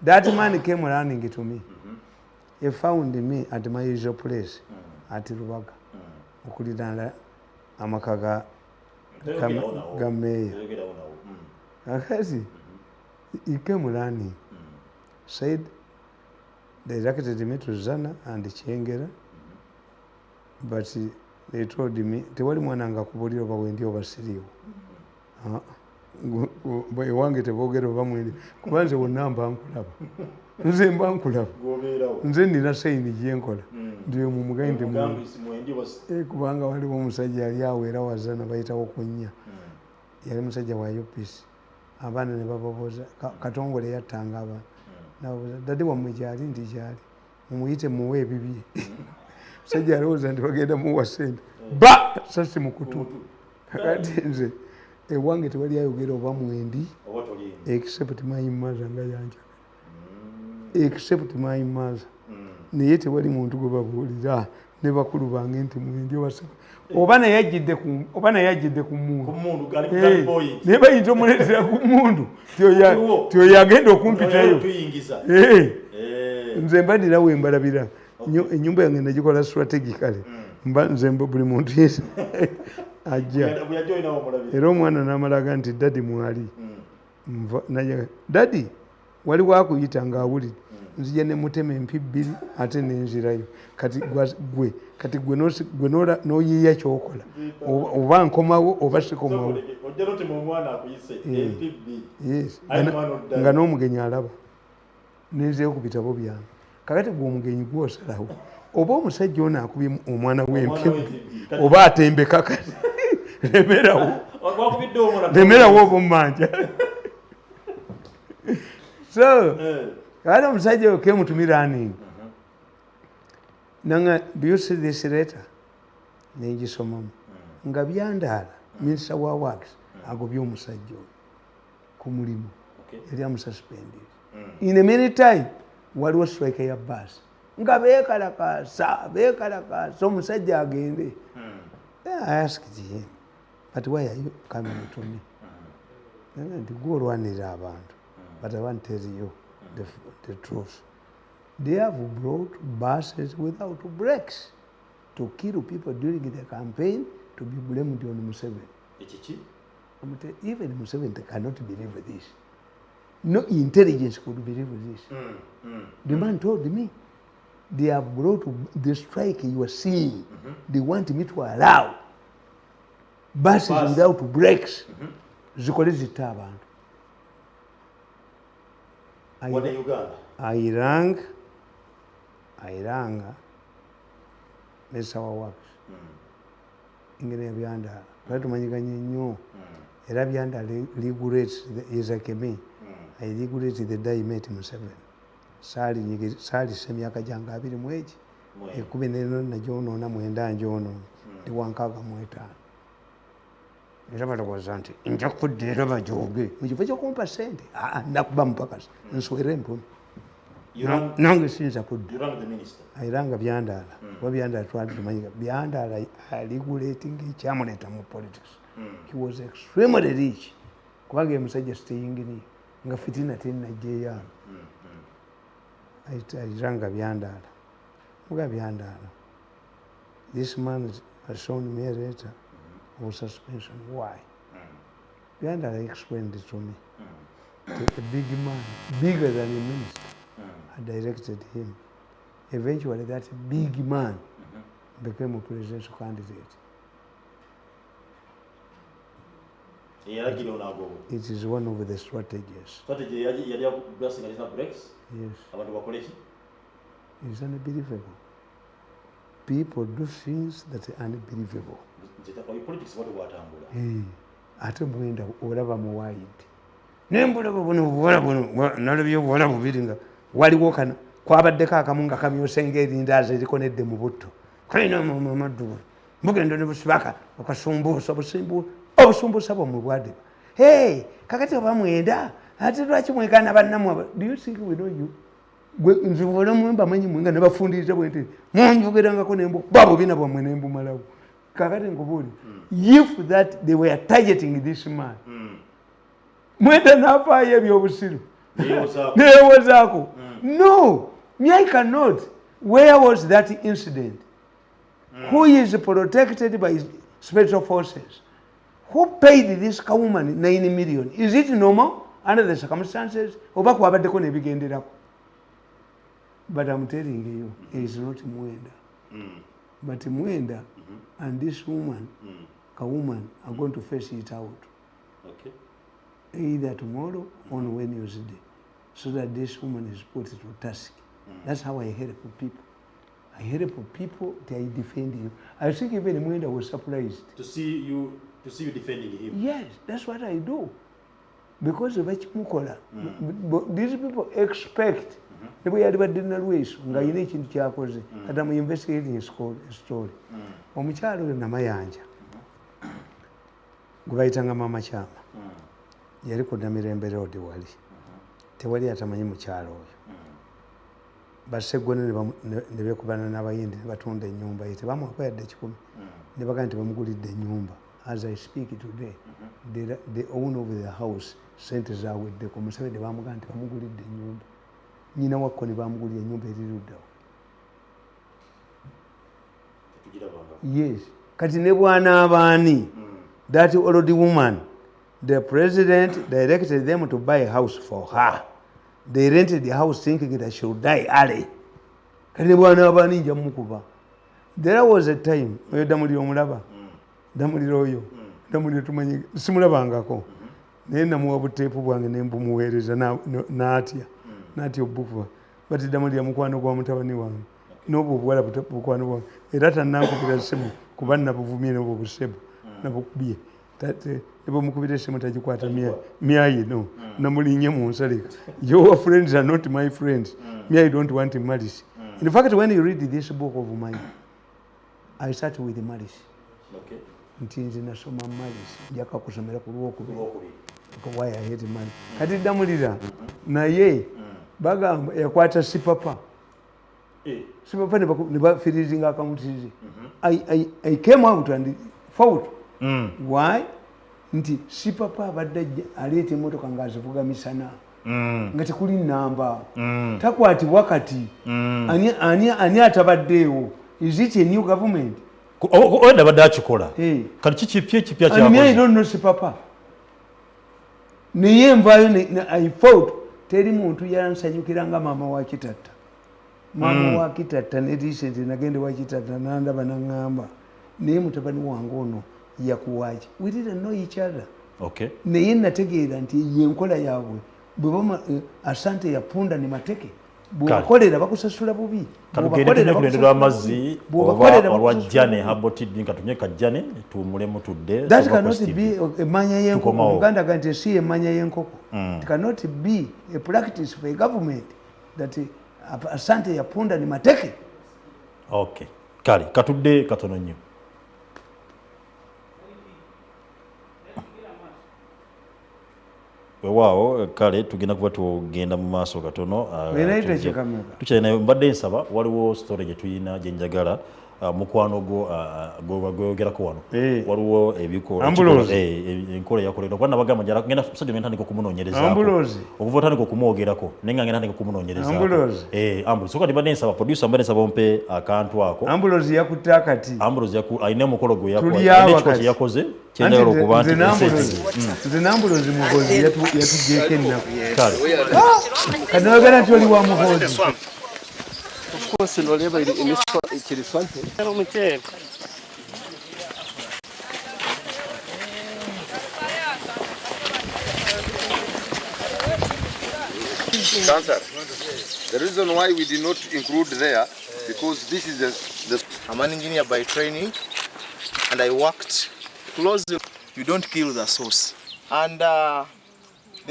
that man came running to me. He found me at my usual place at Rubaga okuliraana amaka ga meeya kakati he came running said they directed me to Zana and Chengera but they told me tewali mwana nga kubulira oba wendi oba siriwo ewange teboogera oba mwendi kuba nze wonna mba nkulaba nze mba nkulaba nze nina sayini gyenkola ndi mu mugende kubanga waliwo omusajja yali awo era wazana bayitawo kunnya yali musajja wa UPC abaana ne bababuuza Katongole yattanga abaana nababuuza dade wammwe gyali ndi gyali mumuyite muwe ebibye musajja alowooza nti bagenda muwa ssente ba sasi mu kutu kakati nze ewange tewali ayogera oba mwendi except my mother nga yanjagala except my mother naye tewali muntu gwe babuulira ne bakulu bange nti mwendi oba naye ajjidde ku mundu naye bayinza omuleetera ku mundu tyoyo agenda okumpitayo nze mbadirawo embalabira ennyumba yange nagikola strategically nze buli muntu yesi ajja era omwana n'amalaga nti dadi mwali dadi waliwo akuyita ng'awulire nzija ne mutema empi 2 ate nenzirayo kati gwe n'oyiiya kyokola oba nkomawo oba sikomawo nga n'omugenyi alaba nenzeyo ku bitabo byange kakati gwe omugenyi gwosalawo oba omusajja ono akubye omwana w'empi oba atembeka kati lemerawo oba omumanja so kati omusajja oyo kemutumiraning nanga do you see this letter nengisomamu nga Byandaala minisita wa works agobye omusajja oyo ku mulimu yali amususpended in a meantime waliwo strike ya bus nga bekalakasa omusajja agende. I asked him, but why are you coming to me? To go olwanirira abantu, but I want to tell you the truth. They have brought buses without brakes to kill people during the campaign to be blamed on Museveni. Even Museveni cannot believe this. No intelligence could believe this. The man told me, they have brought the strike you are seeing. They want me to allow buses without brakes. Zikole zita abantu. What in Uganda? Airanga Minisita wa Works. Ingene ya Byandaala. Twali tumanyiganye nnyo. Era Byandaala regulates Ezekemi. I regulated the day met Museveni. Saali semyaka gyange 21 n'eno nagyonoona 9 njonoona ndi 65 era balowooza nti nja kuddeera bajooge mu kifo ky'okumpa ssente nakuba mupakasi nswere empumi nange siyinza kudda ayiranga Byandaala kuba Byandaala twali tumanyiga Byandaala aregulating ekyamuleeta mu politics. He was extremely rich kubanga ye musajja stayingini nga fitina tennajjeeyo ayiranga Byandaala muga Byandaala. This man has shown me a letter of suspension. Why? Byandaala explained it to me. A big man, bigger than a minister, had directed him. Eventually that big man became a presidential candidate. It is one of the strategies. Yes. It's unbelievable. People do things that are unbelievable. ate Mwenda olaba mu wide nembulaba buno nalabye obuwala bubiri nga waliwo kano kwabaddeko akamu nga kamyuse ng'erindaazi erikonedde mu butto kalina amaddubu mbugendo ne busibaka okasumbuusa obusumbuusa bwomulwadde kakati oba Mwenda ate lwaki mwekana bannamu do you think we know you nze olamu mbamanyi mwenga ne bafundiriza bwente munjogerangako nembu babubina bwammwe nembumalawo kakati nkubuuli if that they were targeting this man Mwenda n'afaayo ebyobusiru neyewozaako no I cannot. Where was that incident? Who is protected by special forces? Who paid this woman 9 million? Is it normal under the circumstances? But I'm telling you, it is not Mwenda. But Mwenda and this woman, woman, are going to face it out. Okay. Either tomorrow or on Wednesday, so that this woman is put to task. That's how I help people. I help people, they defend you. I think even Mwenda was surprised. To see you defending him? Yes, that's what I do. Because of Mukola, these people expect the way I did in the ways, Ngayin Chakoze, and I'm investigating a story. Omichalo Namayanja. Gubaitanga Mama Chama. Yeriko Damirembe Road Wali. Tewali atamanyi mukyalo oyo. Basegone ne bekubana n'abayindi ne batunda ennyumba ye tebamuwako yadde 10 ne bagamba nti bamugulidde ennyumba. As I speak today, the owner of the house sente zaaweddeko Museveni bamugamba nti bamugulidde ennyumba. Nnyina wakko ne bamugulira ennyumba eriruddawo. Yes. Kati ne bw'anaabaani that old woman, the president directed them to buy a house for her. They rented the house thinking that she would die early. There was a time where Damuliro Mulaba, Damuliro, Damuliro tumanyi simulabangako. Naye namuwa buteepu bwange ne mbumuweereza n'atya obukuba. But Damuliro mukwano gwa mutabani wange. N'obwo obuwala bukwano bwange. Era tannankubira ssimu kuba nabuvumye n'obwo busebu nabukubye. Ebo mukubira essimu tagikwata myayi no namulinye mu nsaleka. Your friends are not my friends. Me, I don't want malice. In fact, when you read this book of mine, I start with malice. Okay. Nti nze nasoma malice njaka kusomera ku lwokubiri. Why I hate malice. Kati Damulira naye bagamba yakwata sipapa. Sipapa ne bafirizinga account ze. I came out and fought. Why? Nti sipapa abadde aleeta emmotoka ng'azivuga misana nga tekuli nnamba takwatibwa kati ani atabaddeewo. Is it a new government? Oda badde akikola kati kipya I don't know sipapa naye envaayo I fought. Teri muntu yansanyukira nga maama wa Kitatta. Maama wa Kitatta ne recent nagende wa Kitatta nandaba naŋŋamba naye mutabani wange ono yakuwaaki. We didn't know each other. Okay. Naye nategeera nti yenkola yaabwe bwebama asante yapunda ne mateke bw'obakolera bakusasula bubi. Kalugenda amazzi oba olwajjane habotidi katumye kajjane tuwumulemu tudde. That cannot be emmanya y'enkoko. Uganda ganti si emmanya y'enkoko. It cannot be a practice for a government that asante yapunda ne mateke. Okay. Kale katudde katono nnyo. Wewaawo kale tugenda kuba tugenda mu maaso katono. Tukyalina mbadde nsaba waliwo story gye tuyina gye njagala mukwano gwo gwogerako wano. Waliwo ebikola enkola yakoledwa kuba nabagamba njala ngenda musajja ngenda okumunoonyerezaako okuva otandika okumwogerako naye nga ngenda okumunoonyerezaako. Ambulozi soka mbadde nsaba producer mbadde nsaba ompe akantu ako. Ambulozi yakutte akati. Ambulozi alina omukolo gwe yakola kye yakoze kyendagala okuba nti nze n'ambulozi muhozi yatugyeko ennaku. Kati nayogera nti oli wa muhozi. Of course, whatever it is something. The reason why we did not include there, because this is the I'm an engineer by training, and I worked closely. you don't kill the source. And the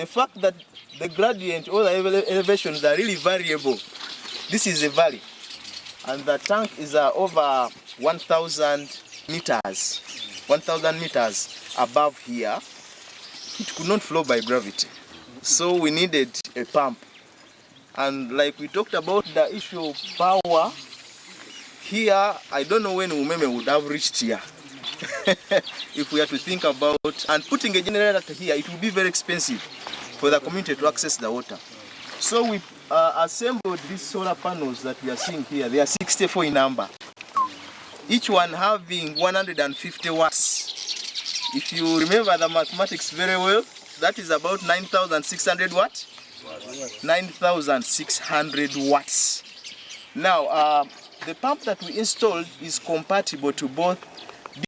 fact that the gradient or the elevations are really variable. This is a valley, and the tank is over 1,000 meters. 1,000 meters above here. It could not flow by gravity, so we needed a pump. And like we talked about the issue of power, here I don't know when Umeme would have reached here. If we have to think about, and putting a generator here, it will be very expensive for the community to access the water. So we assembled these solar panels that we are seeing here. They are 64 in number, each one having 150 watts. If you remember the mathematics very well, that is about 9,600 watts. 9,600 watts. Now, the pump that we installed is compatible to both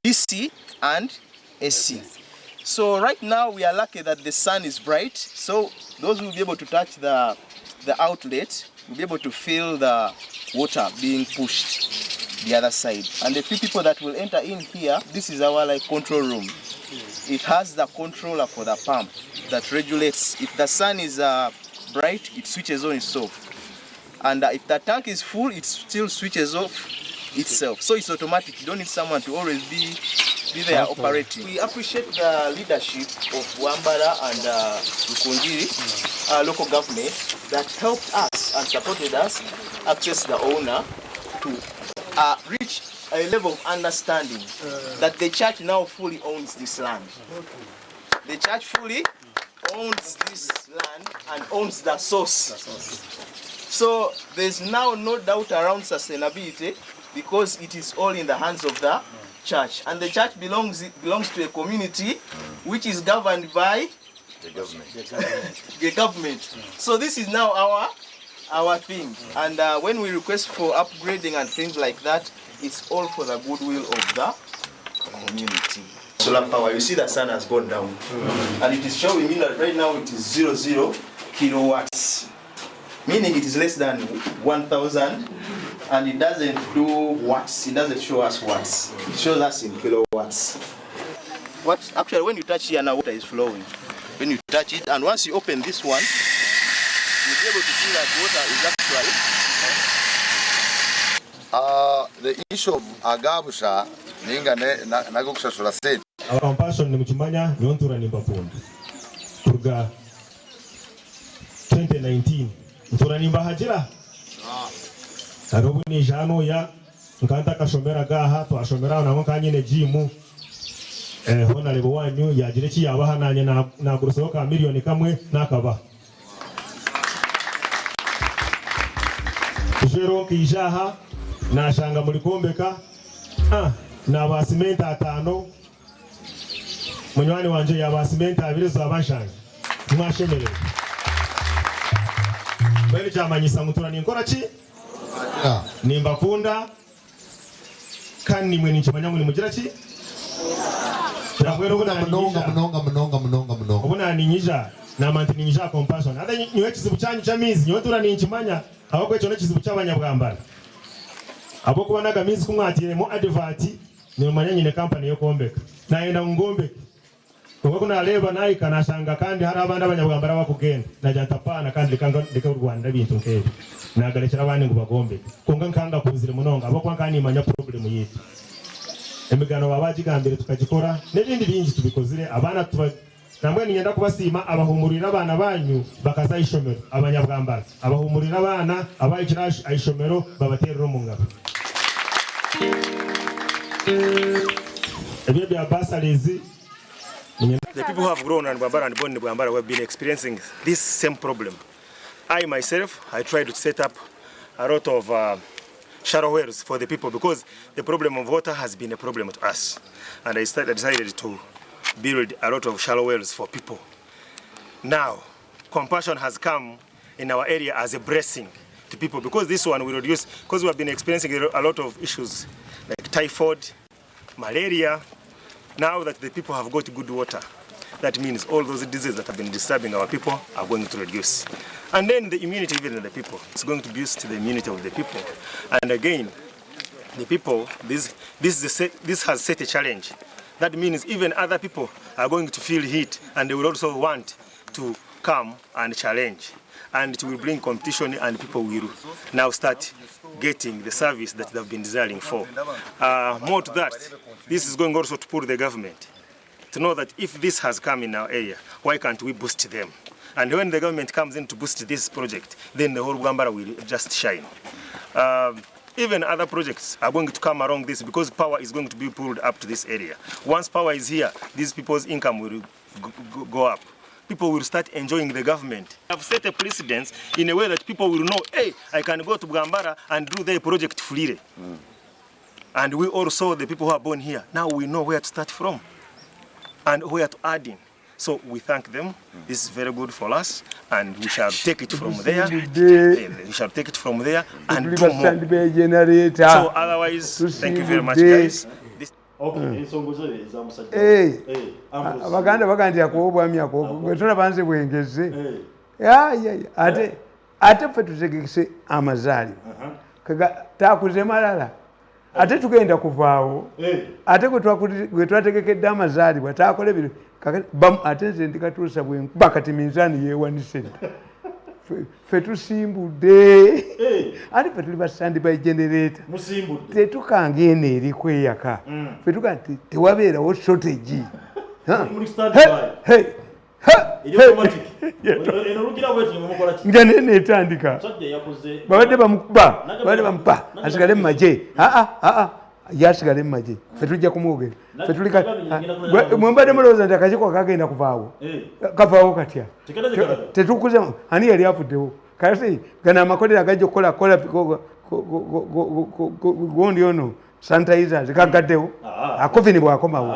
DC and AC. So right now we are lucky that the sun is bright, so those who will be able to touch the outlet will be able to feel the water being pushed the other side. And the few people that will enter in here, this is our control room. It has the controller for the pump that regulates. If the sun is bright, it switches on itself. And if the tank is full, it still switches off itself. So it's automatic. You don't need someone to always be there operating. We appreciate the leadership of Wambara and Ukundiri, local government, that helped us and supported us access the owner to reach a level of understanding that the church now fully owns this land. The church fully owns this land and owns the source. So there's now no doubt around sustainability because it is all in the hands of the church. And the church belongs to a community which is governed by the government. So this is now our thing. And when we request for upgrading and things like that, it's all for the goodwill of the community. Solar power, you see the sun has gone down. And it is showing me that right now it is 00 kilowatts. Meaning it is less than 1,000, and it doesn't do watts, it doesn't show us watts. It shows us in kilowatts. Actually, when you touch here now, water is flowing. When you touch it, and once you open this one, you'll be able to see that water is actually... The issue of agabusha, ninga nagusha shula said. Our compassion ni mchimanya nyontura ni mbapundu. Kurga 2019. Ntura nimba hajira. Arobu ni jano ya nkanta kashomera gaha to ashomera na nka nyine jimu hona lebo wanyu yagire ki yabaha nanye na gurusoka miliyoni kamwe nakaba. Jero kijaha na shanga muri kombeka na basimenta 5 munywani wanje ya basimenta 2 zo abashanga mwashemereye. Bali chamanyisa mutura ni nkora ki nimba kunda kandi mwe ni chimanya mwe mugira ki munonga ubona ni nyija na manti ni nyija compassion ada nyiwe kizibu cyanyu cyamizi nyiwe tura ni chimanya ahubwo cyo kizibu cy'abanyabwambara abo kuba nagamizi kumwatire mu advert ni manya nyine company yo kombeka naenda ngombeka kuko kuna leba nayi kanashanga kandi hari abandi abanyabwambara bakugenda najanta pana kandi lika Rwanda bintu nkebe nagarekera abandi ngo bagombe konga nkanga kuzire munonga abo kwa kandi imanya problem yitu emigano babajigambire tukagikora n'ibindi bingi tubikozire abana tuba namwe nigenda kubasima abahumurira abana banyu bakazayishomero abanyabwambara abahumurira abana abayikira ayishomero babaterera mu ngabo ebyo bya basalizi. The people who have grown and Bambara and born in Bambara have been experiencing this same problem. I myself, I tried to set up a lot of shallow wells for the people because the problem of water has been a problem to us. And I decided to build a lot of shallow wells for people. Now, compassion has come in our area as a blessing to people because this one will reduce, because we have been experiencing a lot of issues like typhoid, malaria. Now that the people have got good water, that means all those diseases that have been disturbing our people are going to reduce. And then the immunity even of the people, it's going to boost the immunity of the people. And again, the people, this has set a challenge that means even other people are going to feel heat and they will also want to come and challenge. And it will bring competition and people will now start getting the service that they've been desiring for. More to that, this is going also to pull the government to know that if this has come in our area, why can't we boost them? And when the government comes in to boost this project, then the whole Bugambara will just shine. Even other projects are going to come along this because power is going to be pulled up to this area. Once power is here, these people's income will go up. People will start enjoying the government. I've set a precedence in a way that people will know, hey, I can go to Bugambara and do their project freely. And we also, the people who are born here, now we know where to start from and where to add in. So we thank them. This is very good for us, and we shall take it from there. We shall take it from there and do more. So otherwise, thank you very much, guys. Abaganda bagandi akobwami akobwa gwetona banze bwengeze ate ffe tutegekese amazaali kaga takuze malala ate tugenda kuvaawo ate gwe twategekedde amazaalibwa taakole bino ate nze ndikatuusa bwenkuba kati minzaani yeewanise ffe tusimbudde ate ffe tuli basandi ba generator tetukanga eno eri kweyaka ffe tuga nti tewabeerawo shortage nga nene etandika babadde bamukuba asigale mu magye yasigale mu magye ffe tujja kumwogera mwembadde mulowooza nti akakiko kagenda kuvaawo kavaawo katya tetukuzemu ani yali afuddewo kati gana amakolero agajja okukola gondi ono sanitizers kagaddewo akovini bwakomawo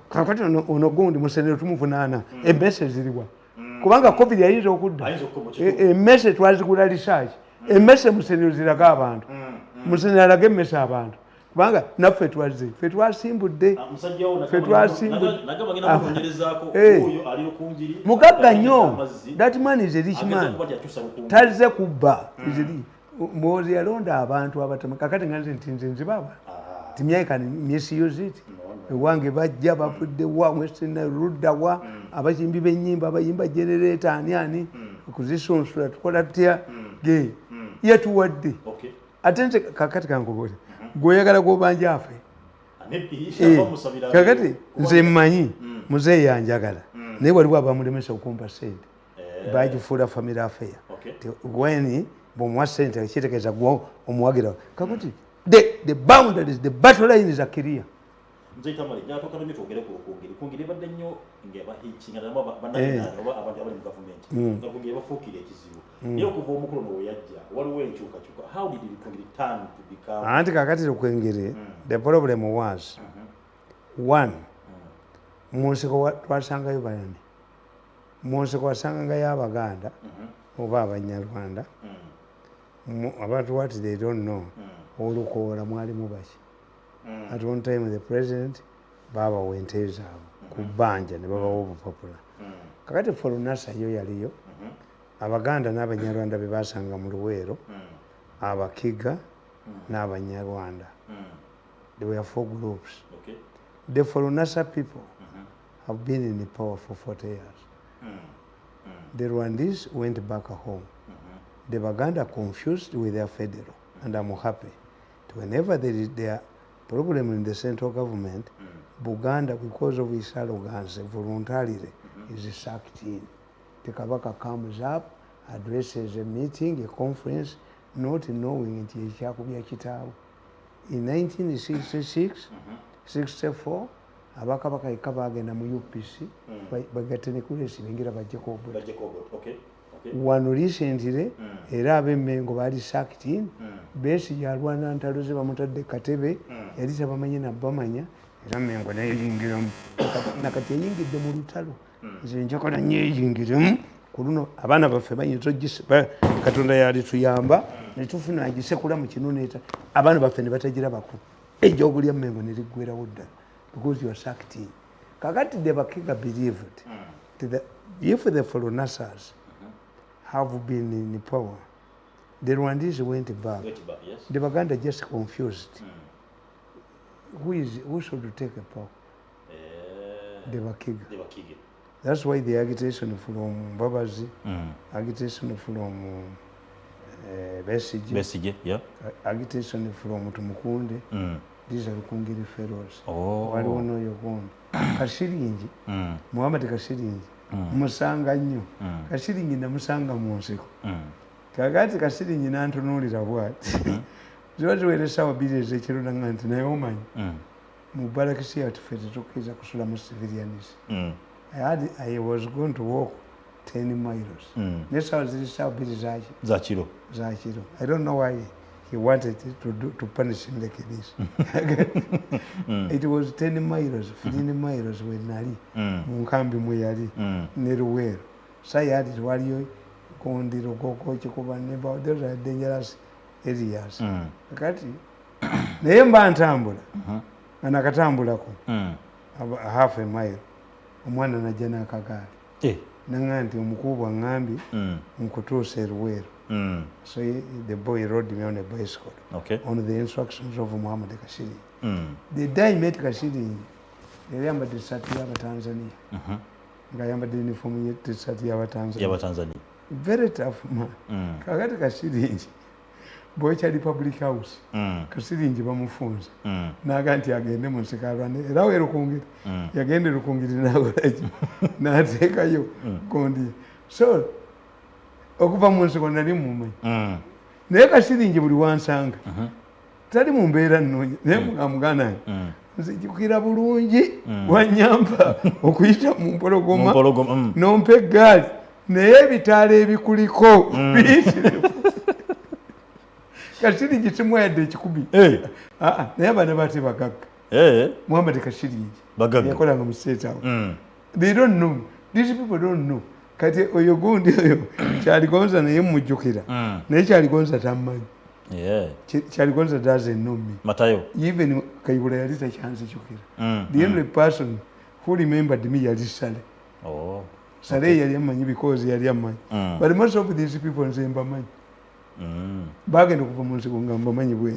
kakati ono gundi musenero tumuvunaana emmese ziriwa kubanga covid yayinza okudda emmese twazigula research emmese musenero ziraga abantu musenero alaga emmese abantu kubanga naffe ffe twasimbudde mugagga nnyo that man is a rich man tazze kubba mwozi yalonda abantu abatama kakati nganze nti nze nzibaba timyaika misused it ewange bajja bafudde wa mwesena rudda wa abakimbi b'ennyimba abayimba generator ani okuzisonsula tukola tutya ge yetuwadde ate nze kakati kankugole gweoyagala gwobanja afe kakati nze mmanyi muzeeyi yanjagala naye waliwo abamulemesa okumpa sente bagifuula family affair gweni bw'omuwa sente kitegeeza gwe omuwagira kakati the boundaries the battle lines are clear. Mzee Tamale nyatoka nabyo twogere kungiri badde nnyo ng'abahikinga nabo bannayuganda oba abantu abali mu gavumenti nga kungiri bafuukira ekizibu naye okuva omukulu no weyajja waliwo enkyukakyuka how did it turn to become anti kakati okwengere the problem was one mu nsiko twasangayo bayani mu nsiko wasangayo abaganda oba abanyarwanda abantu what they don't know olukoola mwalimu baki at one time the president baba wenteza ku bbanja ne babawo obupapula kakati folunasa yo yaliyo abaganda n'abanyarwanda be basanga mu luweero abakiga n'abanyarwanda there were 4 groups the folunasa people have been in the power for 40 years the Rwandese went back home the Baganda confused with their federal and I'm happy whenever there is their problem in the central government, Buganda, because of his arrogance, voluntarily is sucked in. The Kabaka comes up, addresses a meeting, a conference, not knowing it is Yakubia Kitao. In 1966, 64, Abakabaka ikabagenda mu UPC, bagatene kulesi bengira bajekobo. Okay. One recently, era abemmengo bali sacked in, besi ya Rwanda ntaluze bamutadde katebe, yalisa bamanyi na bamanya, era mengo naye yingira nakati yingidde mu lutalo. Nze njokola nnyo yingira kuluno abaana baffe bayinza ogisa Katonda yali tuyamba ne tufuna agisekula mu kinuneta abaana baffe ne batagira bako. Ejjogo lya mengo ne liggwerawo ddala because you are sacked in. Kakati the Bakiga believed that if the Folonasas have been in power, the Rwandese went back. Yes. The Baganda just confused. Who should take a power? the Bakiga. That's why the agitation from Babazi, agitation from Besige, agitation from Tumukunde, these are Kungiri fellows. I don't know your bond. Kashiringi, Muhammad Kashiringi, Musanga knew. Kashiringi in the Musanga Monsiko. Kagati Kashiringi in Antonoli of what? George were the Sour Biddies, the children and Naomi. Mubarak see at Federica Kusulamus civilians. I was going to walk 10 miles. This was this South British Zachiro. I don't know why he wanted to punish him like this. It was 10 miles, 15 miles with Nari, Munkambi Muyari, Neruwer. Sayad is what you go on the Roko neighbor. Those are dangerous areas. Akati, Nemba and Tambula, and Akatambulako, half a mile. Omwana najja n'akagaali nanga nti omukubwa ngambi nkutuusa eruweero. So the boy rode me on a bicycle on the instructions of Muhammad Kashiri. The day I met Kashiri, yali yambadde essaati y'Abatanzania nga yambadde uniform y'essaati y'Abatanzania. Very tough man. Kakati Kashiri bw'ekyali Public House Kasiringi bamufunza n'aga nti agende mu nsikalwane era we Rukungiri yagende Rukungiri n'akolaki n'ateekayo gondi. So okuva mu nsiko nali mumanyi naye Kasiringi buli wansanga tali mu mbeera nnungi naye muganda nzijukira bulungi wanyamba okuyita mu mpologoma n'ompa eggaali naye ebitaala ebikuliko biyitire Kashiringi kimwedde ekikubi. Naye abana bate bagagga. Muhammad Kashiringi yakolanga mu State House. They don't know. These people don't know. Kati oyo gundi oyo kyaligonza naye mujjukira. Naye kyaligonza tamanyi. Kyaligonza doesn't know me. Matayo. Even Kayibula yali takyanze kyukira. The only person who remembered me yali Sale. Sale yali amanyi because yali amanyi. But most of these people nze mbamanyi. Bagenda okuva mu nsiko nga mbamanyi bwe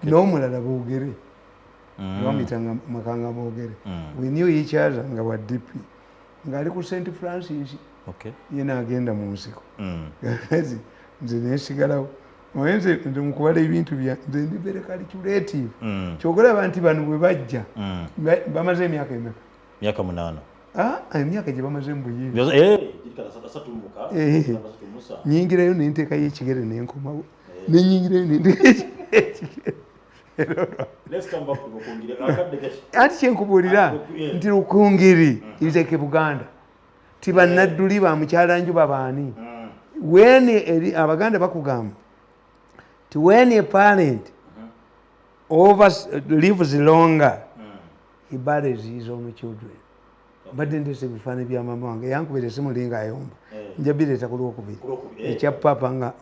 n'omulala boogere bamitanga makanga boogere. We knew each other nga wa DP ng'ali ku St. Francis yena agenda mu nsiko kati nze neesigalawo nze mukubala ebintu bya nze ndi very calculative kyokulaba nti bano bwe bajja bamaze emyaka emeka? Myaka 8. Emyaka gye bamaze mu buyinza nyingirayo nenteekayo ekigere nenkomawo nenyingirayo nenteekayo ekigere. Ati kyenkubuulira nti Rukungiri is like Buganda ti bannadduli ba mukyalanjuba baani Abaganda bakugamba ti when a parent lives longer he buries his own children. Mbadde ndese bifaananyi bya mama wange yankubira esimu linga ayomba njabireeta ku Lwokubiri ekya papa nga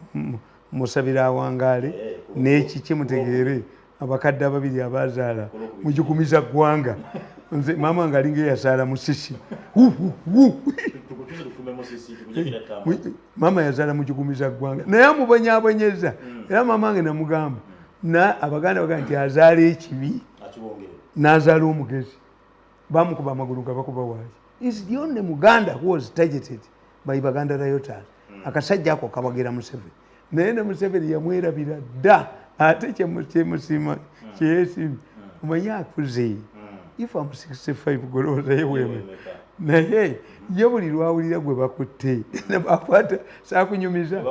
musabira awangaale n'ekiki mutegeere abakadde ababiri abazaala mugikumiza ggwanga nze mama wange alinga eyazaala musisi mama yazaala mugikumiza ggwanga naye amubonyaabonyeza era mama wange namugamba Abaganda baga nti azaala ekibi n'azaala omugezi bamukuba amagulu nga bakuba waaki. Is the only Muganda who was targeted by Baganda rioters. Akasajja ako kabagira Museveni naye ne Museveni yamwerabira dda ate kyemusima kyeyesimye omanyi akuze. If I'm 65 golooza yeweeme naye ye buli lwawulira gwe bakutte nebakwata saakunyumiza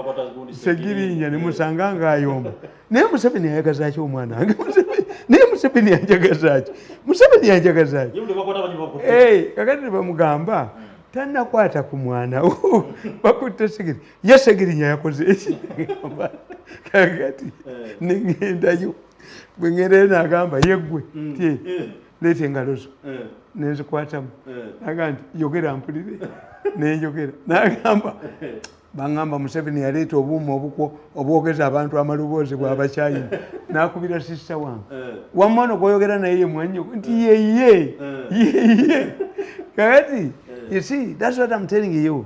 Segirinya ne musanga ng'ayomba naye Museveni ayagaza ki omwana wange naye Museveni yanjagaza ki kakati bamugamba tannakwata ku mwana bakutte Segirinya ye Segirinya yakoze ekigamba kakati neŋŋendayo bwe ŋŋendayo n'agamba yeggwe ti leeta engalo zo nenzikwatamu naga nti yogera mpulire nenjogera n'agamba baŋŋamba Museveni yaleeta obuuma obwogeza abantu amaloboozi bw'Abacyayina n'akubira sisita wange wamwana gw'oyogera naye ye mwannyoko nti yeye kakati you see that's what I'm telling you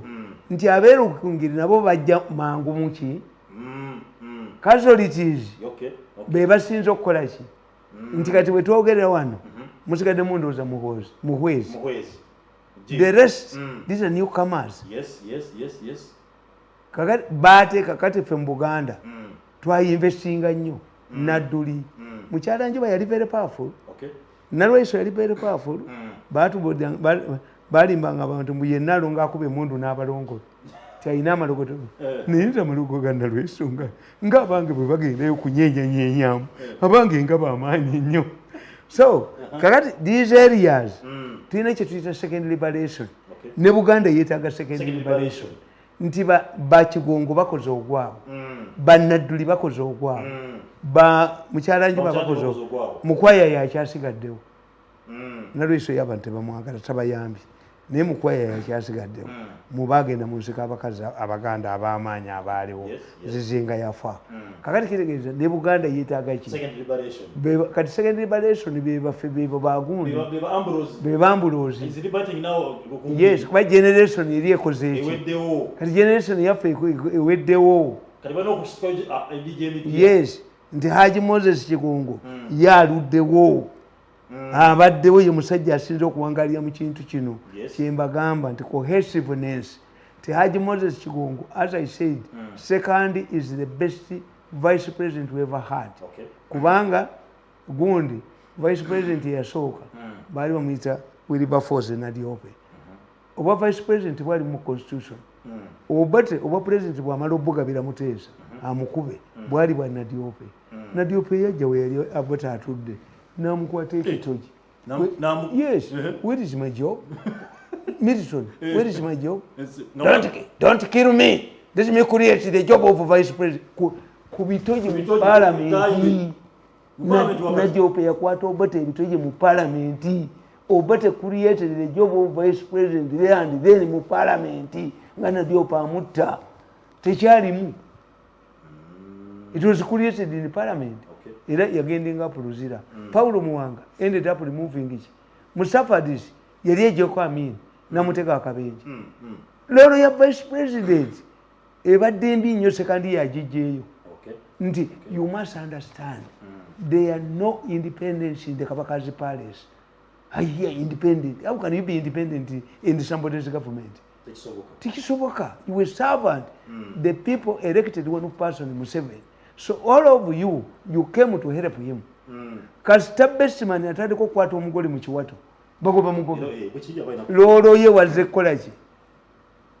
nti abeera Rukungiri nabo bajja mangu muki casualties be basinza okukola ki nti kati bwe twogerera wano musigadde mundowooza muhwezi the rest these are newcomers. Yes. Kakati ffe mu Buganda twayinvestinga nnyo nadduli mukyala njuba yali very powerful, nalwaiso yali very powerful, balimbanga abantu mbu yenna alonga akuba emundu n'abalongola tyalina amalogoto nayinza amalogo ga nalwaiso ngaabange bwe bagendayo kunyenyanyenyamu abange nga bamaanyi nnyo. So kakati these areas tulina kye tuyita second liberation, ne Buganda yeetaaga second liberation. Nti bakigongo bakoze ogwabo, bannadduli bakoze ogwabo, mukyala njuba bakoze ogwabo, mukwaya yakyasigaddewo. Nalwaiso y'abantu tebamwagala tabayambye, naye mukwaya yakyasigaddewo. Mubagenda mu nsiko abakazi Abaganda ab'amaanyi abaaliwo zizinga yafa. Kakati kitegeeza ne Buganda yeetaaga ki? Kati second liberation bebaffe bebo bagundi bebambulozi. Yes, kuba generation eri ekoze eki, kati generation yaffe eweddewo. Yes, nti Haji Moses Kigongo yaluddewo, abaddewo ye musajja asinze okuwangalira mu kintu kino kyembagamba nti cohesiveness. Nti Haji Moses Kigongo, as I said, second is the best vice president we ever had. Kubanga gundi vice president yasooka baali bamuyita Wilberforce Nadiope. Oba vice president bwali mu constitution, oba president bwamala obugabira Muteesa amukube bwali bwa Nadiope. Nadiope yajja we yali abota atudde namukwata ekitogi. Yes, where is my job? Milton, where is my job? Don't kill me. Let me create the job of vice president. Kubitoji mu parliament. Nadiope yakwata obata ebitoji mu parliament. Obata created the job of vice president there and then mu parliament. Nga Nadiope amutta tekyalimu. It was created in the parliament. Era yagendinga puluzira. Paulo Muwanga ended up removing it. Musafadis yali ejeko Amin namuteka akabenje. Lero ya vice president ebadde mbi nnyo sekandi yagijjeeyo. Nti you must understand there are no independence in the Kabakazi Palace. I hear independent. How can you be independent in somebody's government? Tikisoboka. You were servant. The people elected one person, Museveni. So all of you came to help him. Kasita Bestman atandika okukwata omugole mu kiwato bagoba mugobe. Lolo ye wazze kukola ki?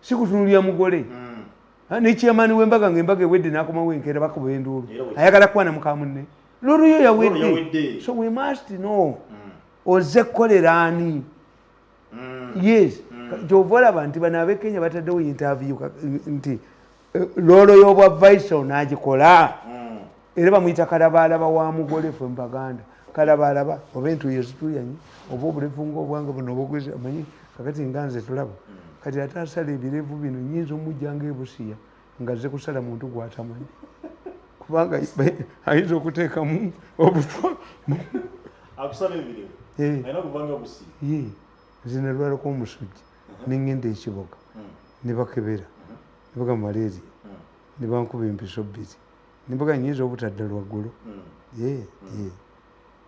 Si kutunulira mugole. Ni chairman w'embaga ng'embaga ewedde n'akomawo enkeera bakuba enduulu. Ayagala kwana muka munne. Lolo ye yawedde. So we must know ozze kukolera ani. Yes. Jovola abantu bano ab'Ekenya bataddewo interview nti lolo y'obwa vice n'agikola. Era bamuyita kalabalaba wa mugole ffe mu Baganda. Kalabalaba oba entuuyo zituyanyi oba obulevunga obwange buno obugweza amanyi kakati nga nze tulaba. Kati ate asala ebirevu bino nnyinza omujjanga ebusiya nga zze kusala muntu gw'atamanyi. Kubanga ayinza okuteekamu obutwa. Akusala ebirevu ayina okuvanga busiya. Nze nalwalako omusujja ne ŋŋenda ekiboga ne bakebera ne bagamba malaria ne bankuba empiso bbiri ne baga nnyinza obutadda lwaggulu.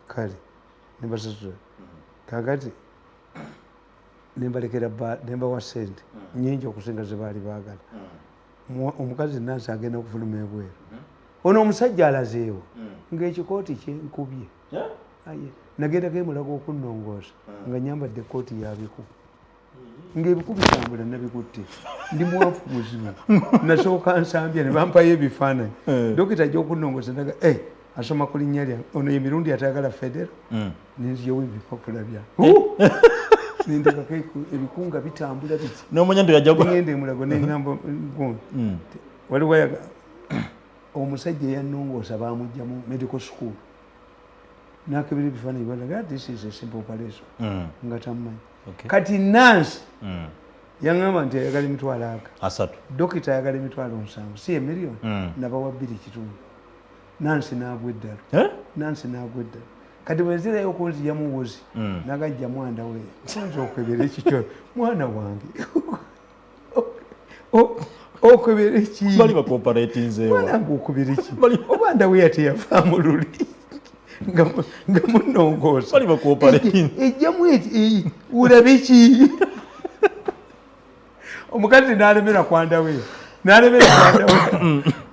Kale ne basasula kakati ne mbalekera ne mbawa ssente nnyingi okusinga ze baali baagala. Omukazi nansi agenda okufuluma ebweru. Ono omusajja alazeewo ng'ekikooti kyenkubye. Nagendako emulaga okunnongoosa nga nyambadde ekkooti yabiku. Ng'ebiku bitambula nabikutte. Ndi mwafu muzibu. Nasooka nsambya ne bampayo ebifaananyi. Dokita ajja okunnongoosa ndaga asoma ku linnya lyange. Ono ye Mirundi atayagala federo. Nenzigyawo ebipapula byange. Nendekako ebikunga bitambula biti. N'omanya nti yajja ngenda emulago n'eŋŋamba gundi. Waliwo omusajja eyannongoosa baamugya mu medical school. Nakebera ebifaananyi balaga this is a simple operation. Nga tamumanyi. Kati nansi yaŋŋamba nti ayagala emitwalo asatu. Dokita ayagala emitwalo 7 si emiliyoni nabawa 2.5. Nansi n'agwa eddalo. Nansi n'agwa eddalo. Kati bwe nzirayo okunzija muwozi nagajja mwanda we nza okwebera ekityo mwana wange okwebera eki bali bakooperatinzeewa mwanange okwebera eki obanda we yateyavaamu luli nga munnongoosa bali bakooperatinze ejjamu eti ulabe ki omukazi n'alemera kwandawe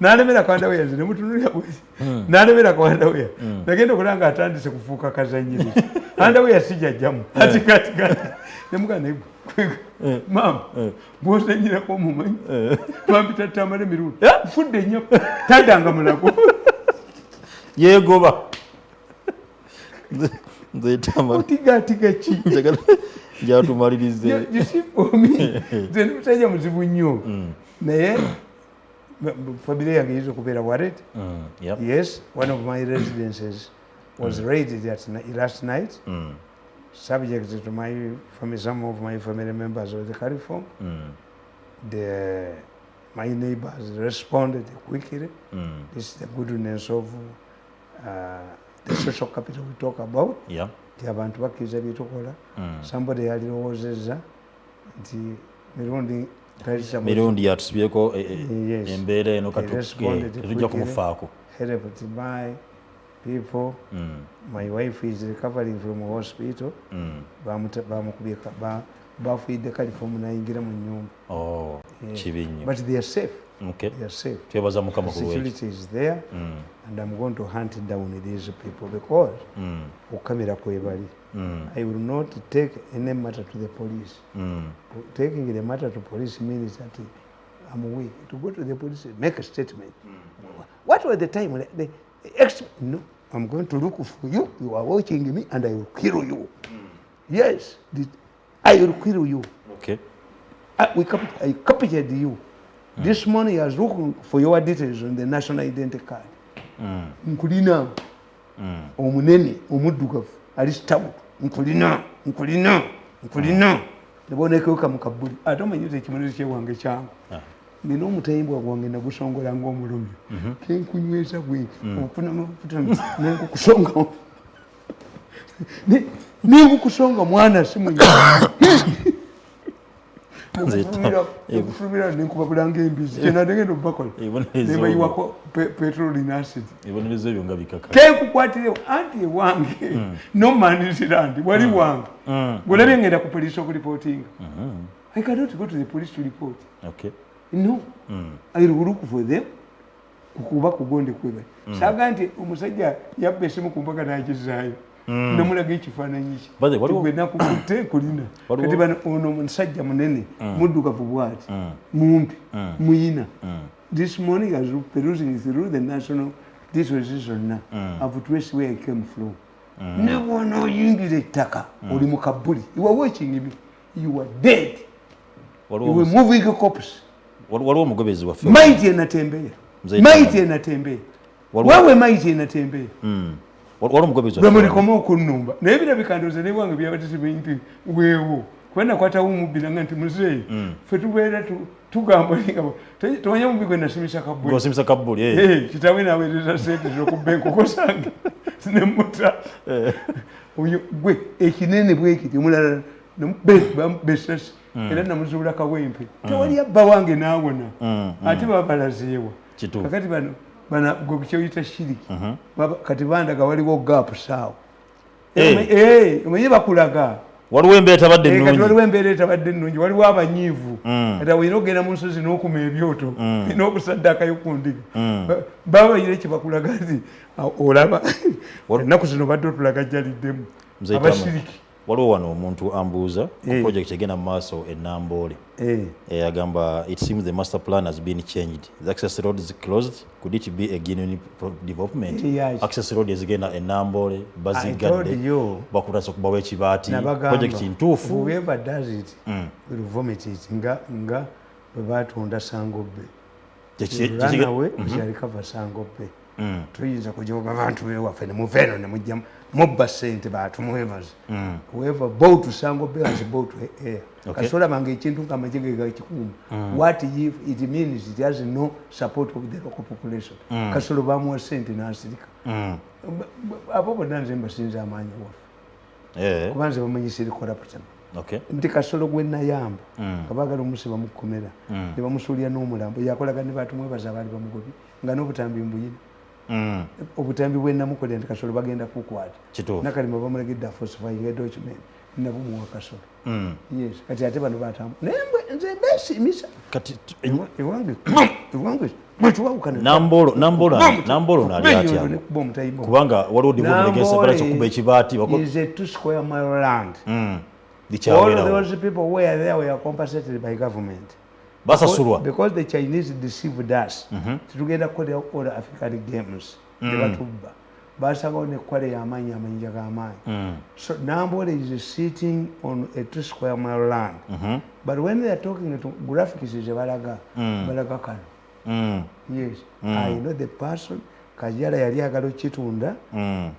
n'alemera kwandawe nze nemutunulira bwezi n'alemera kwandawe nagenda okulanga atandise kufuuka kazanyiriza andawe yasijajjamu ati kati nemugana maama bwozanyirako omumanyi bampita Tamale Mirundi nfudde nnyo taddanga mulago yegoba nze Tamale otigatiga ki njatumalirize nze nimusajja muzibu nnyo naye family yange yinza okubeera worried. Yes, one of my residences was raided last night, subject to some of my family members of the CARIFORM. My neighbors responded quickly. This is the goodness of the social capital we talk about. Abantu bakkiriza byetukola. Somebody yalirowoozezza nti Mirundi yatusibyeko embeera eno katujja kumufaako. Helped my people. My wife is recovering from a hospital. Bafuidde CARIFORM n'ayingira mu nnyumba. Kibi nnyo. But they are safe. Okay. They are safe. Twebaza Mukama ku lwekyo. Security is there, and I'm going to hunt down these people because okamera kwebali. I will not take any matter to the police. Taking the matter to police means that I'm weak. To go to the police, make a statement. What was the time? No, I'm going to look for you. You are watching me, and I will kill you. Yes, I will kill you. Okay. I captured you. This morning I was looking for your details on the national identity card. Nkulina omunene omuddugavu ali stout nkulina nebonekeuka mu kabbuli ate omanyiza ekimuliro kyewange kyangu nina omutayimbwa gwange nagusongola ng'omulumi kenkunyweza bwe nenkukusonga nenkukusonga mwana simunya okufumira nenkubabulanga embizi kyenadegenda obubakola nebayiwako petrol acid ebibonerezo ebyo nga bikaka kenkukwatirewo anti ewange nomanizirandi wali wange golabye ngenda ku police okuripootinga. I cannot go to the police to report. Okay. No. I will look for them kukuba kugonde kwebe saga nti omusajja yabba esimu ku mpaka n'agizaayo namulaga ekifaananyi kye gwe nakukutte kulina kati bano ono omusajja munene muddugavu bwati mumpi muyina. This morning I was perusing through the national this was zonna I've traced where I came from. Nebwona oyingira ettaka oli mu kabbuli you were watching me you were dead you were moving a corpse. Waliwo omugobezi waffe maiti enatembea maiti enatembea wewe maiti enatembea waliwo omugobezi waffe bwemulikoma okunnumba naye birabika ndowooza ne bwange byabatisibe nti weewo kuba nakwatawo omubbi nanga nti muzeeyi ffe tubeera tugamba tomanya mubbi gwe nasimisa kabbuli kitawe naweereza sente z'okubba enkoko zange nemuta oyo gwe ekinene bwekiti omulala bamubesasi era namuzuula kawempe tewali abba wange naawona ate baba balazeewa kakati bana gwe kyoyita shiriki kati bandaga waliwo gaapu saawa omanyi bakulaga waliwo embeera etabadde ennungi kati waliwo embeera etabadde ennungi waliwo abanyiivu kati awo olina okugenda mu nsozi n'okuma ebyoto n'okusaddakayo ku ndiga baba bayira ekibakulaga nti olaba ennaku zino badde otulaga jjaliddemu abashiriki. Waliwo wano omuntu ambuuza ku project egenda mu maaso e Namboole agamba it seems the master plan has been changed, the access road is closed, could it be a genuine development? Access road ezigenda e Namboole bazigadde bakutasa okubawo ekibaati project ntuufu whoever does it will vomit it nga bwe baatunda Sangobbe ranawe kyalikava Sangobbe tuyinza kujoga abantu bewaffe ne muveeno ne mujja mubba ssente batumwebaza whoever bought Sangobbe has bought air. Kasola bange ekintu nkamajege ga kikumu what if it means it has no support of the local population kasolo bamuwa ssente n'asirika abo bonna nze mbasinza amaanyi waffe kubanze bamanyisire corruption. Nti kasolo gwe nayamba kabaagala omusiba mu kkomera ne bamusuulira n'omulambo yakolaga ne batumwebaza abaali bamugobi nga n'obutambi mbuyina obutambi bwe namukolera nti kasolo bagenda kukwata nakalima bamulegedde afosifayinga document nabumuwa kasolo yes kati ate bano batamu nembwe nze besimisa kati ewange nambolo nali atya kubanga waliwo divulegese bala chokuba ekibaati bako is a 2 square mile land dikyawera all those people were there were compensated by government basasulwa because the Chinese deceived us tugenda kukola all African games nebatubba basaba ne kwale yamanyi amanyija g'amaanyi so Nambole is sitting on a 2 square mile land but when they are talking to graphics is balaga kano yes I know the person Kajala yali agalo kitunda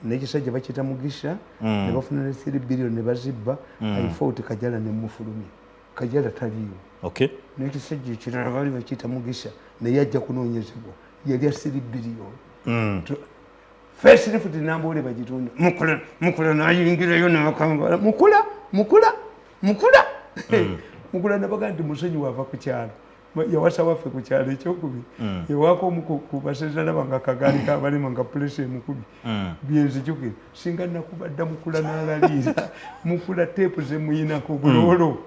n'ekisajja bakita Mugisha ne bafuna ne 3 billion ne bazibba I fought Kajala ne mufulumya Kajala taliyo okay n'ekisajja kirala bali bakita Mugisha ne yajja kunoonyezebwa yali ya 3 billion first lift Nambole bagitunda mukula nayingirayo n'akangala mukula nabaga nti musonyi wava ku kyalo yawasa waffe ku kyalo ekyokubiri ewaako ku basezala banga kagaali kabalema nga pulesi emukubi byenzijukire singa nakubadda mukula n'alaliira mukula teepu zemuyinako bulolo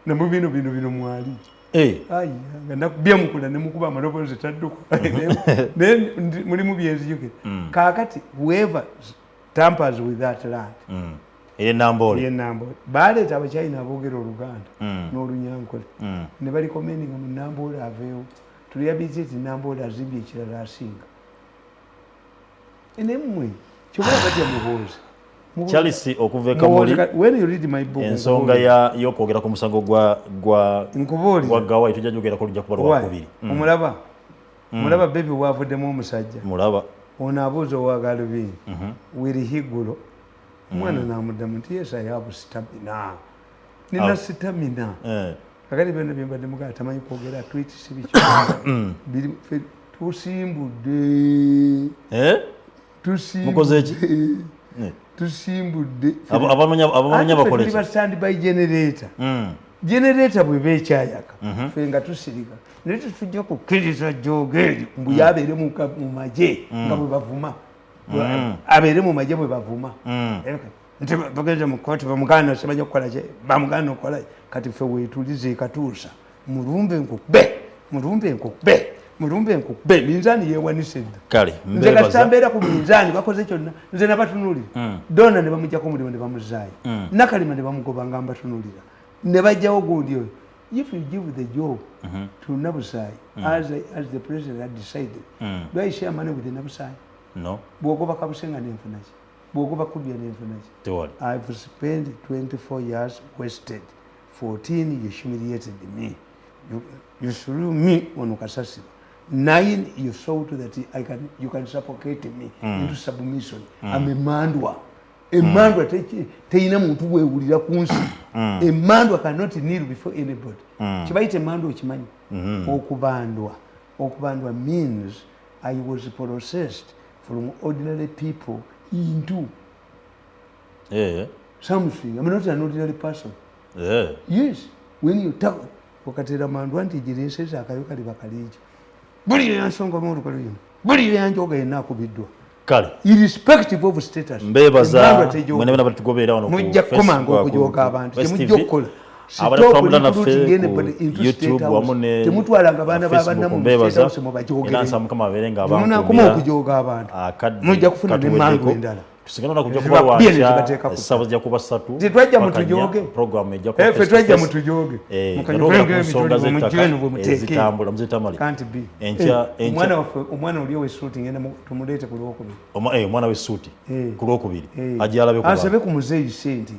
namu bino mwali nga nakubya mukula nemukuma amaloboozi tadduka naye mulimu byenzijukire kaakati whoever tampers with that land Nambole baleeta abachina aboogera Oluganda n'Olunyankole ne bali commendinga mu Nambole aveewo tuliyabiriza eti Nambole azimbye ekirala asinga enemmwe kyobala batya muhoozi Charles okuveeka muli when you read my book ensonga y'okwogera ku musango gwa gawayi tujja jogera ko lujja kuba lwakubiri omulaba bebi waavuddemu omusajja mulaba ono abuuza owagala bini wiri higulo mwana namuddamu nti yes I have stamina nina stamina kakati byonna byembadde mugala tamanyi kwogera tweet si bikyo tusimbudde abamanya bakoleki standby generator bwe beekyayaka ffe nga tusirika naye tetujja kukkiriza jogeeri mbu yabeere mu magye nga bwe bavuma abeere mu magye bwe bavuma nti bagenze mu kooti bamuganda sebajja kukola kye bamuganda okukola kati ffe weetulize ekatuusa mulumbe enkukube minzaani yeewanise dda kale nze katambeera ku minzaani bakoze kyonna nze nabatunuulira dona ne bamuggyako omulimu ne bamuzaayo nakalima ne bamugoba nga mbatunuulira ne bajjawo gundi oyo if you give the job to Nabusai as the president had decided do I share money with the Nabusai? No. Bwogoba kabusenga n'enfunaki bwogoba kubya n'enfunaki I've spent 24 years wasted 14 you humiliated me you threw me on Kasasiro 9 you saw to that you can suffocate me into submission I'm a mandwa emandwa teina muntu weewulira ku nsi emandwa cannot kneel before anybody kibayita emandwa okimanyi okubandwa means I was processed from ordinary people into something. I'm not an ordinary person. Yes. When you talk, wakatera mandwa nti jireseza akayoka libakalije. Buli yansonga mu rukalino. Buli yanjoga yenakubiddwa. Kale. Irrespective of status. Mbebaza mwene batugobera wano ku mujja komanga okujoga abantu. Temujja okukola. Abatambula naffe ku YouTube wamune temutwalanga baana babana mu state mu bajogere. Era nsaba mukama abeerenga abantu. Muna kuma okujoga abantu. Mujja kufuna n'emangu endala. Tusigana na kujja kuba wacha sabo jja kuba 3. Zitwajja mutujoge. Program ejja kuba. Twajja mutujoge. Mukanyonga kusonga zettaka ezitambula mzitamali. Can't be. Omwana oli we shooting ngenda tumulete ku lwokubiri. Omwana we suuti ku lwokubiri. Ajalabe ku. Asabe ku muzeyi senti.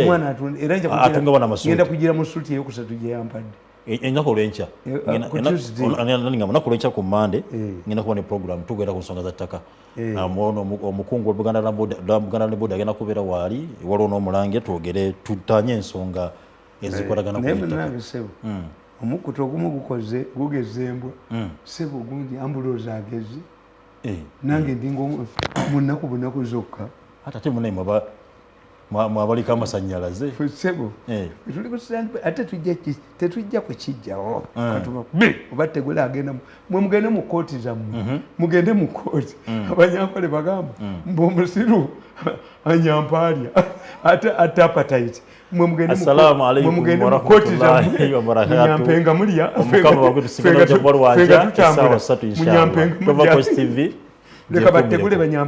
Omwana era nja atunga bana masuuti. Ngenda kugira mu suuti eyokusatu gye yampadde. Enako lencha. Ngenda munako lencha ku Monday. Ngenda kuba ne program tugenda ku nsonga za ttaka. Amono omukungu Buganda ne boda agenda kubeera waali waliwo n'omulange twogere tutanye ensonga ezikolagana ku ttaka. Omukutu ogumu gugezembwa sebo gundi ambuloza agezi nange ndingo munaku bunaku zokka ate munaye mwaba mwabaliko amasanyalaze sebo tuli kusanda ate tetujja kukijjawo katuma oba tegula agenda mwe mugende mu kooti zammwe mugende mu kooti abanyankole bagamba mb'omusiru anyampalya ate appetite mwe mugende mu kooti zammwe munyampenga mulya omukama wakutusigala jabwalwaja esawa 3 inshallah munyampenga mulya TV leka bategule banyampenga